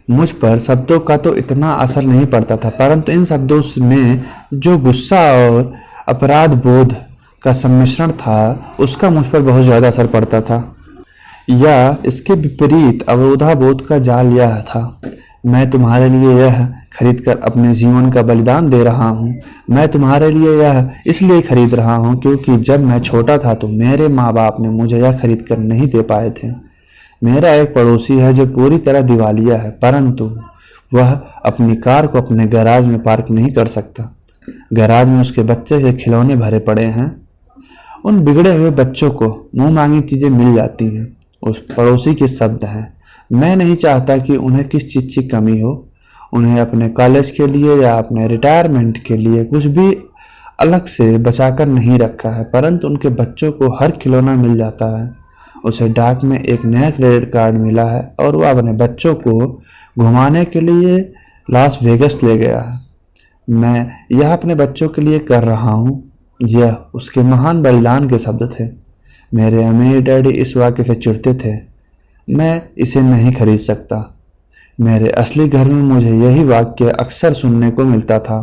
मुझ पर शब्दों का तो इतना असर नहीं पड़ता था, परंतु इन शब्दों में जो गुस्सा और अपराध बोध का सम्मिश्रण था, उसका मुझ पर बहुत ज़्यादा असर पड़ता था। या इसके विपरीत अवरोधाबोध का जाल यह था, मैं तुम्हारे लिए यह खरीद कर अपने जीवन का बलिदान दे रहा हूँ। मैं तुम्हारे लिए यह इसलिए खरीद रहा हूँ क्योंकि जब मैं छोटा था तो मेरे माँ बाप ने मुझे यह खरीद कर नहीं दे पाए थे। मेरा एक पड़ोसी है जो पूरी तरह दिवालिया है, परंतु वह अपनी कार को अपने गैराज में पार्क नहीं कर सकता। गैराज में उसके बच्चे के खिलौने भरे पड़े हैं। उन बिगड़े हुए बच्चों को मुंह मांगी चीजें मिल जाती हैं। उस पड़ोसी के शब्द हैं, मैं नहीं चाहता कि उन्हें किस चीज की कमी हो। उन्हें अपने कॉलेज के लिए या अपने रिटायरमेंट के लिए कुछ भी अलग से बचाकर नहीं रखा है, परंतु उनके बच्चों को हर खिलौना मिल जाता है। उसे डाक में एक नया क्रेडिट कार्ड मिला है और वह अपने बच्चों को घुमाने के लिए लास वेगस ले गया है। मैं यह अपने बच्चों के लिए कर रहा हूँ। यह उसके महान बलिदान के शब्द थे। मेरे अमीर डैडी इस वाक्य से चिढ़ते थे, मैं इसे नहीं खरीद सकता। मेरे असली घर में मुझे यही वाक्य अक्सर सुनने को मिलता था।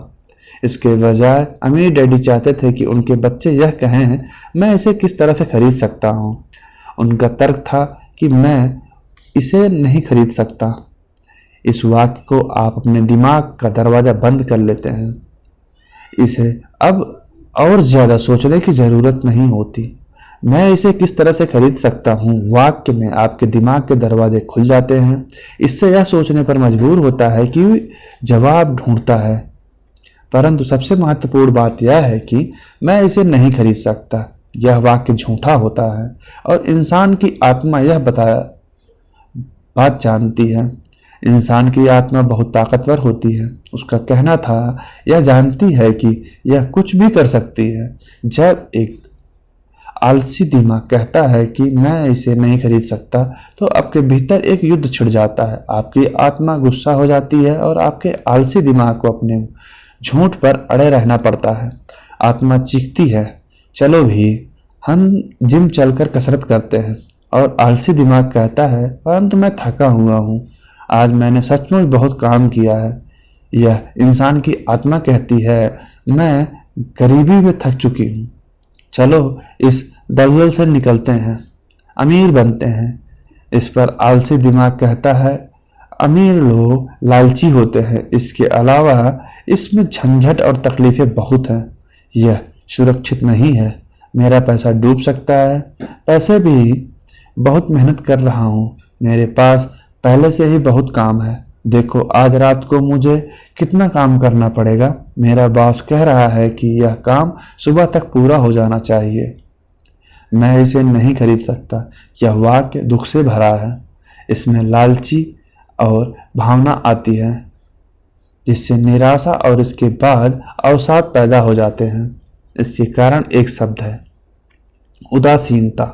इसके बजाय अमीर डैडी चाहते थे कि उनके बच्चे यह कहें, मैं इसे किस तरह से खरीद सकता हूँ। उनका तर्क था कि मैं इसे नहीं खरीद सकता। इस वाक्य को आप अपने दिमाग का दरवाजा बंद कर लेते हैं। इसे अब और ज़्यादा सोचने की ज़रूरत नहीं होती। मैं इसे किस तरह से खरीद सकता हूँ वाक्य में आपके दिमाग के दरवाजे खुल जाते हैं। इससे यह सोचने पर मजबूर होता है कि जवाब ढूंढता है। परंतु सबसे महत्वपूर्ण बात यह है कि मैं इसे नहीं खरीद सकता। यह वाक्य झूठा होता है और इंसान की आत्मा यह बात जानती है। इंसान की आत्मा बहुत ताकतवर होती है। उसका कहना था, यह जानती है कि यह कुछ भी कर सकती है। जब एक आलसी दिमाग कहता है कि मैं इसे नहीं खरीद सकता, तो आपके भीतर एक युद्ध छिड़ जाता है। आपकी आत्मा गुस्सा हो जाती है और आपके आलसी दिमाग को अपने झूठ पर अड़े रहना पड़ता है। आत्मा चीखती है, चलो भी हम जिम चलकर कसरत करते हैं। और आलसी दिमाग कहता है, परंतु मैं थका हुआ हूँ, आज मैंने सचमुच बहुत काम किया है। यह इंसान की आत्मा कहती है, मैं गरीबी में थक चुकी हूँ, चलो इस दलदल से निकलते हैं, अमीर बनते हैं। इस पर आलसी दिमाग कहता है, अमीर लोग लालची होते हैं, इसके अलावा इसमें झंझट और तकलीफें बहुत हैं, यह सुरक्षित नहीं है, मेरा पैसा डूब सकता है। पैसे भी बहुत मेहनत कर रहा हूँ, मेरे पास पहले से ही बहुत काम है। देखो आज रात को मुझे कितना काम करना पड़ेगा। मेरा बॉस कह रहा है कि यह काम सुबह तक पूरा हो जाना चाहिए। मैं इसे नहीं खरीद सकता। यह वाक्य दुख से भरा है। इसमें लालची और भावना आती है, जिससे निराशा और इसके बाद अवसाद पैदा हो जाते हैं। इसके कारण एक शब्द है, उदासीनता।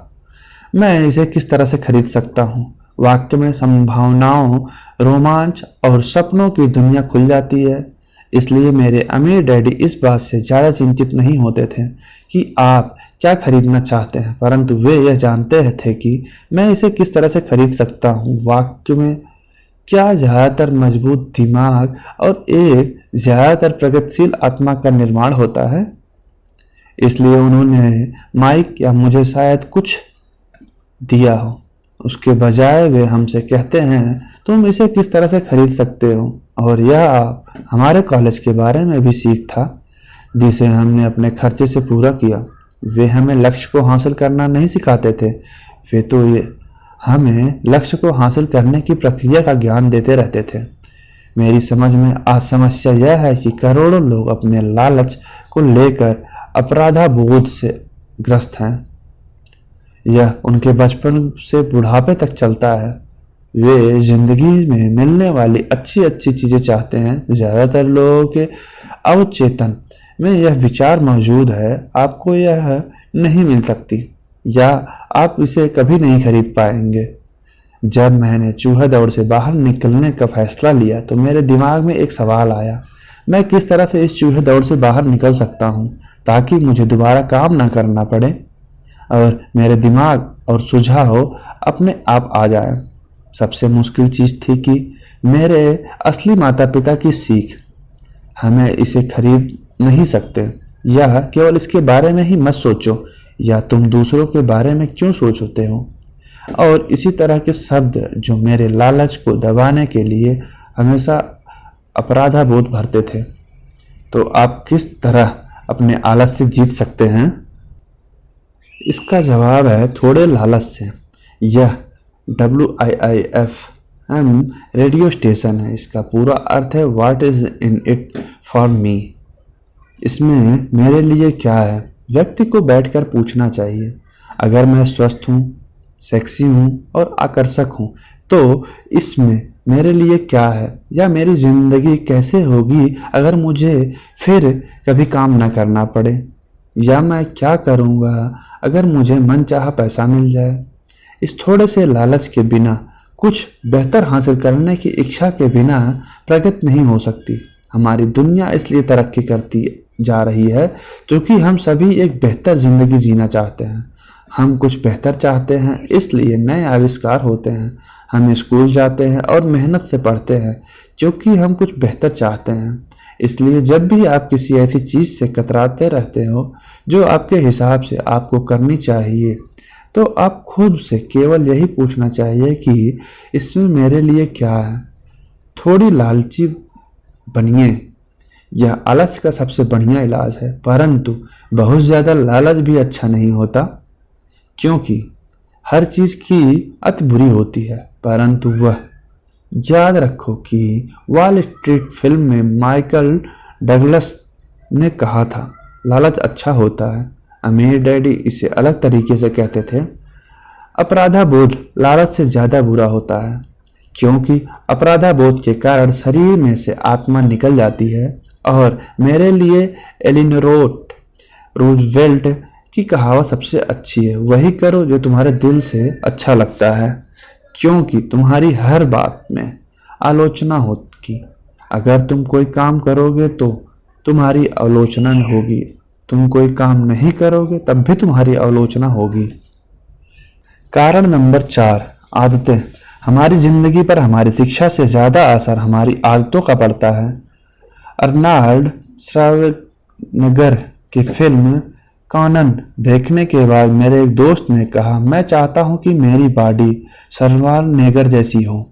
मैं इसे किस तरह से खरीद सकता हूँ। वाक्य में संभावनाओं, रोमांच और सपनों की दुनिया खुल जाती है। इसलिए मेरे अमीर डैडी इस बात से ज़्यादा चिंतित नहीं होते थे कि आप क्या खरीदना चाहते हैं, परंतु वे यह जानते थे कि मैं इसे किस तरह से खरीद सकता हूँ। वाक्य में क्या ज़्यादातर मजबूत दिमाग और एक ज़्यादातर प्रगतिशील आत्मा का निर्माण होता है। इसलिए उन्होंने माइक या मुझे शायद कुछ दिया हो, उसके बजाय वे हमसे कहते हैं, तुम इसे किस तरह से खरीद सकते हो। और यह आप हमारे कॉलेज के बारे में भी सीख था, जिसे हमने अपने खर्चे से पूरा किया। वे हमें लक्ष्य को हासिल करना नहीं सिखाते थे, वे तो ये हमें लक्ष्य को हासिल करने की प्रक्रिया का ज्ञान देते रहते थे। मेरी समझ में आज समस्या यह है कि करोड़ों लोग अपने लालच को लेकर अपराधाबोध से ग्रस्त हैं। यह उनके बचपन से बुढ़ापे तक चलता है। वे जिंदगी में मिलने वाली अच्छी अच्छी चीज़ें चाहते हैं। ज़्यादातर लोगों के अवचेतन में यह विचार मौजूद है, आपको यह नहीं मिल सकती या आप इसे कभी नहीं खरीद पाएंगे। जब मैंने चूहा दौड़ से बाहर निकलने का फैसला लिया तो मेरे दिमाग में एक सवाल आया, मैं किस तरह से इस चूहे दौड़ से बाहर निकल सकता हूँ ताकि मुझे दोबारा काम ना करना पड़े और मेरे दिमाग और सुझाव अपने आप आ जाए। सबसे मुश्किल चीज़ थी कि मेरे असली माता पिता की सीख, हमें इसे खरीद नहीं सकते, या केवल इसके बारे में ही मत सोचो, या तुम दूसरों के बारे में क्यों सोचते हो, और इसी तरह के शब्द जो मेरे लालच को दबाने के लिए हमेशा अपराधा बोध भरते थे। तो आप किस तरह अपने आलस से जीत सकते हैं? इसका जवाब है थोड़े लालच से। यह WIIFM रेडियो स्टेशन है। इसका पूरा अर्थ है what is in it for me. इसमें मेरे लिए क्या है, व्यक्ति को बैठकर पूछना चाहिए। अगर मैं स्वस्थ हूँ, सेक्सी हूँ और आकर्षक हूँ तो इसमें मेरे लिए क्या है, या मेरी जिंदगी कैसे होगी अगर मुझे फिर कभी काम ना करना पड़े, या मैं क्या करूँगा अगर मुझे मनचाहा पैसा मिल जाए। इस थोड़े से लालच के बिना, कुछ बेहतर हासिल करने की इच्छा के बिना प्रगति नहीं हो सकती। हमारी दुनिया इसलिए तरक्की करती जा रही है क्योंकि हम सभी एक बेहतर जिंदगी जीना चाहते हैं। हम कुछ बेहतर चाहते हैं, इसलिए नए आविष्कार होते हैं। हम स्कूल जाते हैं और मेहनत से पढ़ते हैं क्योंकि हम कुछ बेहतर चाहते हैं। इसलिए जब भी आप किसी ऐसी चीज़ से कतराते रहते हो जो आपके हिसाब से आपको करनी चाहिए, तो आप खुद से केवल यही पूछना चाहिए कि इसमें मेरे लिए क्या है। थोड़ी लालची बनिए। यह आलस का सबसे बढ़िया इलाज है, परंतु बहुत ज़्यादा लालच भी अच्छा नहीं होता, क्योंकि हर चीज़ की अति बुरी होती है। परंतु वह याद रखो कि वॉल स्ट्रीट फिल्म में माइकल डगलस ने कहा था, लालच अच्छा होता है। अमीर डैडी इसे अलग तरीके से कहते थे, अपराधा बोध लालच से ज़्यादा बुरा होता है, क्योंकि अपराधा बोध के कारण शरीर में से आत्मा निकल जाती है। और मेरे लिए एलिनोर रूजवेल्ट की कहावत सबसे अच्छी है, वही करो जो तुम्हारे दिल से अच्छा लगता है, क्योंकि तुम्हारी हर बात में आलोचना होगी। अगर तुम कोई काम करोगे तो तुम्हारी आलोचना होगी, तुम कोई काम नहीं करोगे तब भी तुम्हारी आलोचना होगी। कारण नंबर 4, आदतें। हमारी जिंदगी पर हमारी शिक्षा से ज़्यादा असर हमारी आदतों का पड़ता है। अर्नाल्ड श्वार्ज़नेगर की फिल्म कॉनन देखने के बाद मेरे एक दोस्त ने कहा, मैं चाहता हूं कि मेरी बॉडी श्वार्ज़नेगर जैसी हो।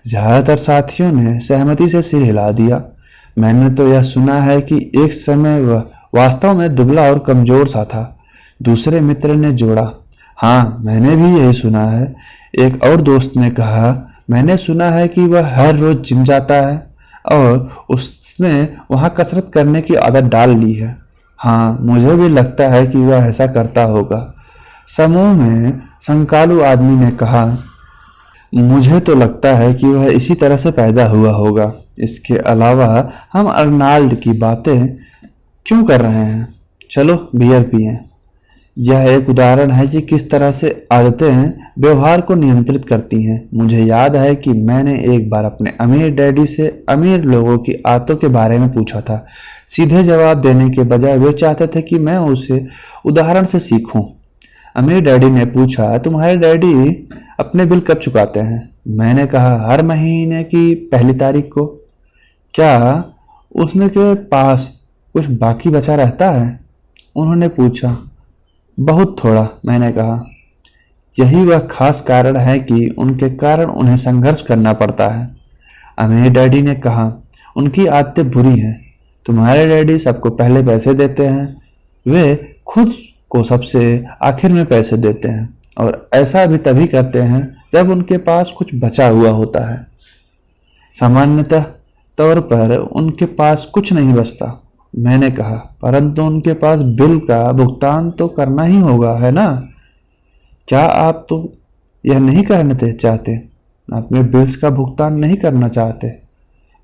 ज़्यादातर साथियों ने सहमति से सिर हिला दिया। मैंने तो यह सुना है कि एक समय वह वास्तव में दुबला और कमज़ोर सा था। दूसरे मित्र ने जोड़ा, हाँ मैंने भी यही सुना है। एक और दोस्त ने कहा, मैंने सुना है कि वह हर रोज़ जिम जाता है और उसने वहाँ कसरत करने की आदत डाल ली है। हाँ मुझे भी लगता है कि वह ऐसा करता होगा। समूह में संकालू आदमी ने कहा, मुझे तो लगता है कि वह इसी तरह से पैदा हुआ होगा। इसके अलावा हम अर्नाल्ड की बातें क्यों कर रहे हैं? चलो बियर पिएं। यह एक उदाहरण है कि किस तरह से आदतें व्यवहार को नियंत्रित करती हैं। मुझे याद है कि मैंने एक बार अपने अमीर डैडी से अमीर लोगों की आदतों के बारे में पूछा था। सीधे जवाब देने के बजाय वे चाहते थे कि मैं उसे उदाहरण से सीखूं। अमीर डैडी ने पूछा, तुम्हारे डैडी अपने बिल कब चुकाते हैं? मैंने कहा, हर महीने की पहली तारीख को। क्या उसने के पास कुछ बाकी बचा रहता है? उन्होंने पूछा। बहुत थोड़ा, मैंने कहा। यही वह खास कारण है कि उनके कारण उन्हें संघर्ष करना पड़ता है। अमीर डैडी ने कहा, उनकी आदतें बुरी हैं। तुम्हारे डैडी सबको पहले पैसे देते हैं, वे खुद को सबसे आखिर में पैसे देते हैं, और ऐसा भी तभी करते हैं जब उनके पास कुछ बचा हुआ होता है। सामान्यतः तौर पर उनके पास कुछ नहीं बचता। मैंने कहा, परंतु उनके पास बिल का भुगतान तो करना ही होगा, है ना? क्या आप तो यह नहीं कहना चाहते? अपने बिल्स का भुगतान नहीं करना चाहते?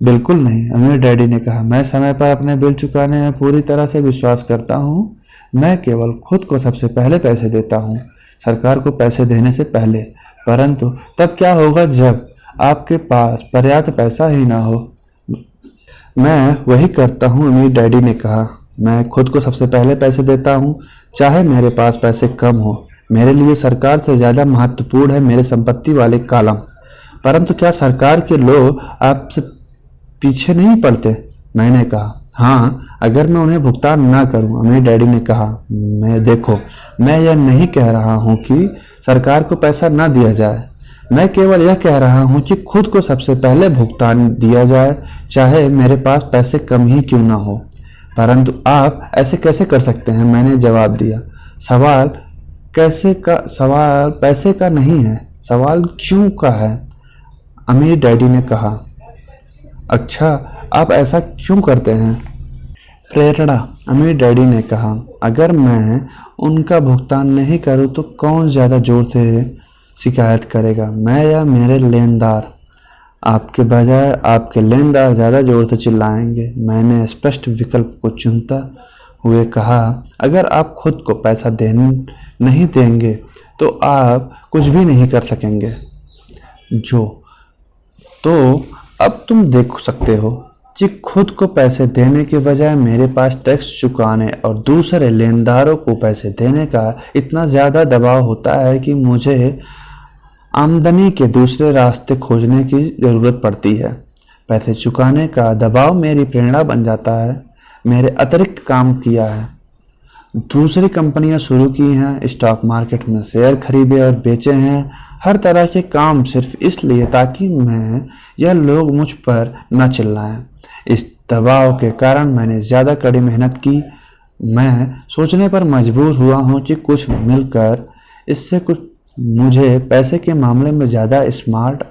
बिल्कुल नहीं, अमीर डैडी ने कहा। मैं समय पर अपने बिल चुकाने में पूरी तरह से विश्वास करता हूँ। मैं केवल खुद को सबसे पहले पैसे देता हूँ, सरकार को पैसे देने से पहले। परंतु तब क्या होगा जब आपके पास पर्याप्त पैसा ही ना हो? मैं वही करता हूँ, अमीर डैडी ने कहा। मैं खुद को सबसे पहले पैसे देता हूँ, चाहे मेरे पास पैसे कम हो। मेरे लिए सरकार से ज़्यादा महत्वपूर्ण है मेरे संपत्ति वाले कॉलम। परंतु क्या सरकार के लोग आपसे पीछे नहीं पड़ते? मैंने कहा, हाँ, अगर मैं उन्हें भुगतान ना करूं। अमीर डैडी ने कहा, मैं देखो, मैं यह नहीं कह रहा हूं कि सरकार को पैसा ना दिया जाए। मैं केवल यह कह रहा हूं कि खुद को सबसे पहले भुगतान दिया जाए, चाहे मेरे पास पैसे कम ही क्यों ना हो। परंतु आप ऐसे कैसे कर सकते हैं? मैंने जवाब दिया। सवाल पैसे का नहीं है, सवाल क्यों का है। अमीर डैडी ने कहा, अच्छा, आप ऐसा क्यों करते हैं? प्रेरणा, अमीर डैडी ने कहा, अगर मैं उनका भुगतान नहीं करूं तो कौन ज़्यादा जोर से शिकायत करेगा, मैं या मेरे लेनदार? आपके बजाय आपके लेनदार ज़्यादा जोर से चिल्लाएंगे। मैंने स्पष्ट विकल्प को चुनता हुए कहा, अगर आप खुद को पैसा नहीं देंगे तो आप कुछ भी नहीं कर सकेंगे। तो अब तुम देख सकते हो कि खुद को पैसे देने के बजाय मेरे पास टैक्स चुकाने और दूसरे लेनदारों को पैसे देने का इतना ज़्यादा दबाव होता है कि मुझे आमदनी के दूसरे रास्ते खोजने की ज़रूरत पड़ती है। पैसे चुकाने का दबाव मेरी प्रेरणा बन जाता है। मेरे अतिरिक्त काम किया है, दूसरी कंपनियां शुरू की हैं, स्टॉक मार्केट में शेयर खरीदे और बेचे हैं, हर तरह के काम सिर्फ इसलिए ताकि यह लोग मुझ पर न चिल्लाएं। इस दबाव के कारण मैंने ज़्यादा कड़ी मेहनत की। मैं सोचने पर मजबूर हुआ हूँ कि कुछ मिलकर इससे कुछ मुझे पैसे के मामले में ज़्यादा स्मार्ट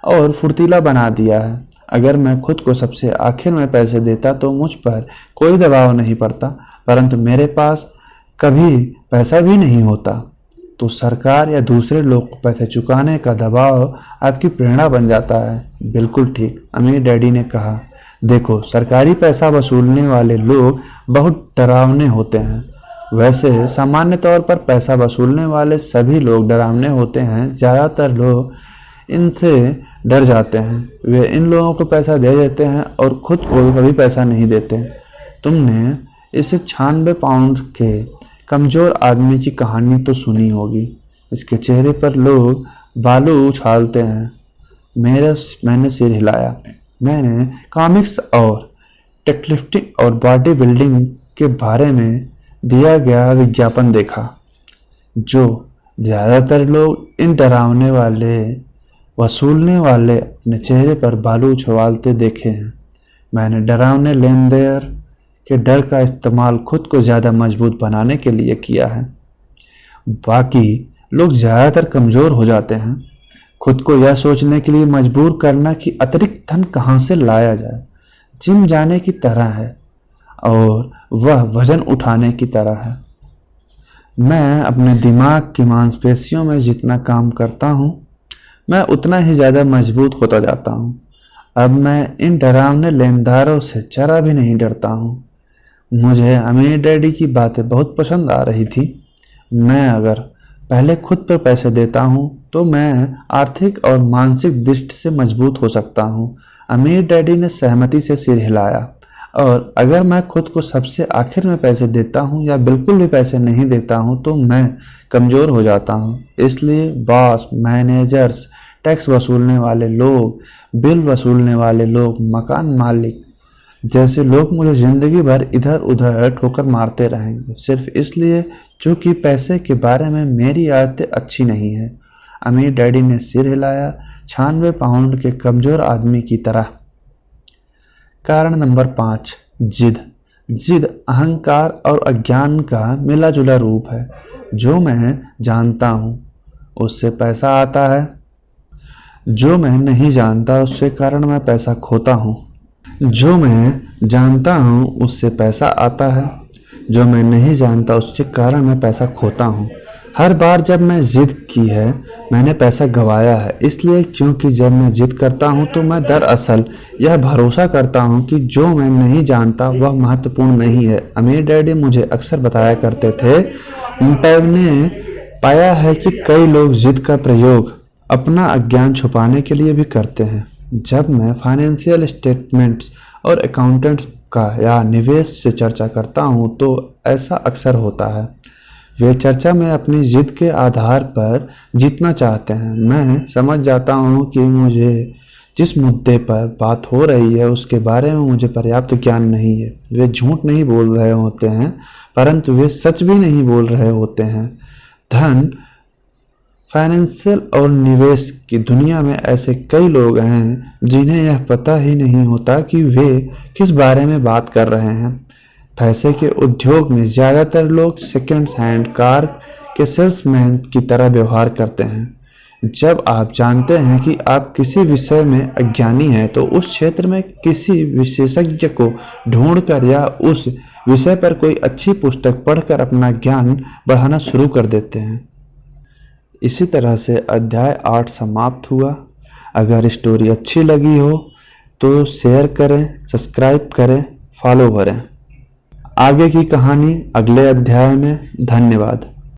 और फुर्तीला बना दिया है। अगर मैं खुद को सबसे आखिर में पैसे देता तो मुझ पर कोई दबाव नहीं पड़ता, परंतु मेरे पास कभी पैसा भी नहीं होता तो सरकार या दूसरे लोग को पैसे चुकाने का दबाव आपकी प्रेरणा बन जाता है। बिल्कुल ठीक, अमीर डैडी ने कहा। देखो, सरकारी पैसा वसूलने वाले लोग बहुत डरावने होते हैं। वैसे सामान्य तौर पर पैसा वसूलने वाले सभी लोग डरावने होते हैं। ज़्यादातर लोग इनसे डर जाते हैं। वे इन लोगों को पैसा दे देते हैं और खुद को कभी पैसा नहीं देते। तुमने इसे 96 पाउंड के कमज़ोर आदमी की कहानी तो सुनी होगी। इसके चेहरे पर लोग बालू उछालते हैं। मैंने सिर हिलाया। मैंने कॉमिक्स और टेकलिफ्टिंग और बॉडी बिल्डिंग के बारे में दिया गया विज्ञापन देखा, जो ज़्यादातर लोग इन वसूलने वाले अपने चेहरे पर बालू उछालते देखे हैं। मैंने डरावने लेनदेन के डर का इस्तेमाल खुद को ज़्यादा मजबूत बनाने के लिए किया है। बाकी लोग ज़्यादातर कमज़ोर हो जाते हैं। खुद को यह सोचने के लिए मजबूर करना कि अतिरिक्त धन कहाँ से लाया जाए, जिम जाने की तरह है और वह वजन उठाने की तरह है। मैं अपने दिमाग की मांसपेशियों में जितना काम करता हूँ, मैं उतना ही ज़्यादा मजबूत होता जाता हूँ। अब मैं इन डरावने लेनदारों से जरा भी नहीं डरता हूँ। मुझे अमीर डैडी की बातें बहुत पसंद आ रही थी। मैं अगर पहले खुद पर पैसे देता हूँ तो मैं आर्थिक और मानसिक दृष्टि से मजबूत हो सकता हूँ। अमीर डैडी ने सहमति से सिर हिलाया। और अगर मैं खुद को सबसे आखिर में पैसे देता हूँ या बिल्कुल भी पैसे नहीं देता हूँ तो मैं कमज़ोर हो जाता हूँ। इसलिए बॉस, मैनेजर्स, टैक्स वसूलने वाले लोग, बिल वसूलने वाले लोग, मकान मालिक जैसे लोग मुझे ज़िंदगी भर इधर उधर ठोकर मारते रहेंगे, सिर्फ इसलिए क्योंकि पैसे के बारे में मेरी आदतें अच्छी नहीं है। अमीर डैडी ने सिर हिलाया, 96 पाउंड के कमज़ोर आदमी की तरह। कारण नंबर 5, जिद। जिद अहंकार और अज्ञान का मिला जुला रूप है। जो मैं जानता हूँ उससे पैसा आता है, जो मैं नहीं जानता उससे कारण मैं पैसा खोता हूँ। जो मैं जानता हूँ उससे पैसा आता है, जो मैं नहीं जानता उसके कारण मैं पैसा खोता हूँ। हर बार जब मैं जिद की है मैंने पैसा गंवाया है, इसलिए क्योंकि जब मैं जिद करता हूँ तो मैं दरअसल यह भरोसा करता हूँ कि जो मैं नहीं जानता वह महत्वपूर्ण नहीं है। अमीर डैडी मुझे अक्सर बताया करते थे। मैंने पाया है कि कई लोग जिद का प्रयोग अपना अज्ञान छुपाने के लिए भी करते हैं। जब मैं फाइनेंशियल स्टेटमेंट्स और अकाउंटेंट्स का या निवेश से चर्चा करता हूँ तो ऐसा अक्सर होता है। वे चर्चा में अपनी जिद के आधार पर जीतना चाहते हैं। मैं समझ जाता हूँ कि मुझे जिस मुद्दे पर बात हो रही है उसके बारे में मुझे पर्याप्त ज्ञान नहीं है। वे झूठ नहीं बोल रहे होते हैं, परंतु वे सच भी नहीं बोल रहे होते हैं। धन, फाइनेंशियल और निवेश की दुनिया में ऐसे कई लोग हैं जिन्हें यह पता ही नहीं होता कि वे किस बारे में बात कर रहे हैं। पैसे के उद्योग में ज़्यादातर लोग सेकेंड हैंड कार के सेल्समैन की तरह व्यवहार करते हैं। जब आप जानते हैं कि आप किसी विषय में अज्ञानी हैं तो उस क्षेत्र में किसी विशेषज्ञ को ढूंढकर या उस विषय पर कोई अच्छी पुस्तक पढ़कर अपना ज्ञान बढ़ाना शुरू कर देते हैं। इसी तरह से अध्याय 8 समाप्त हुआ। अगर स्टोरी अच्छी लगी हो तो शेयर करें, सब्सक्राइब करें, फॉलो करें। आगे की कहानी अगले अध्याय में। धन्यवाद।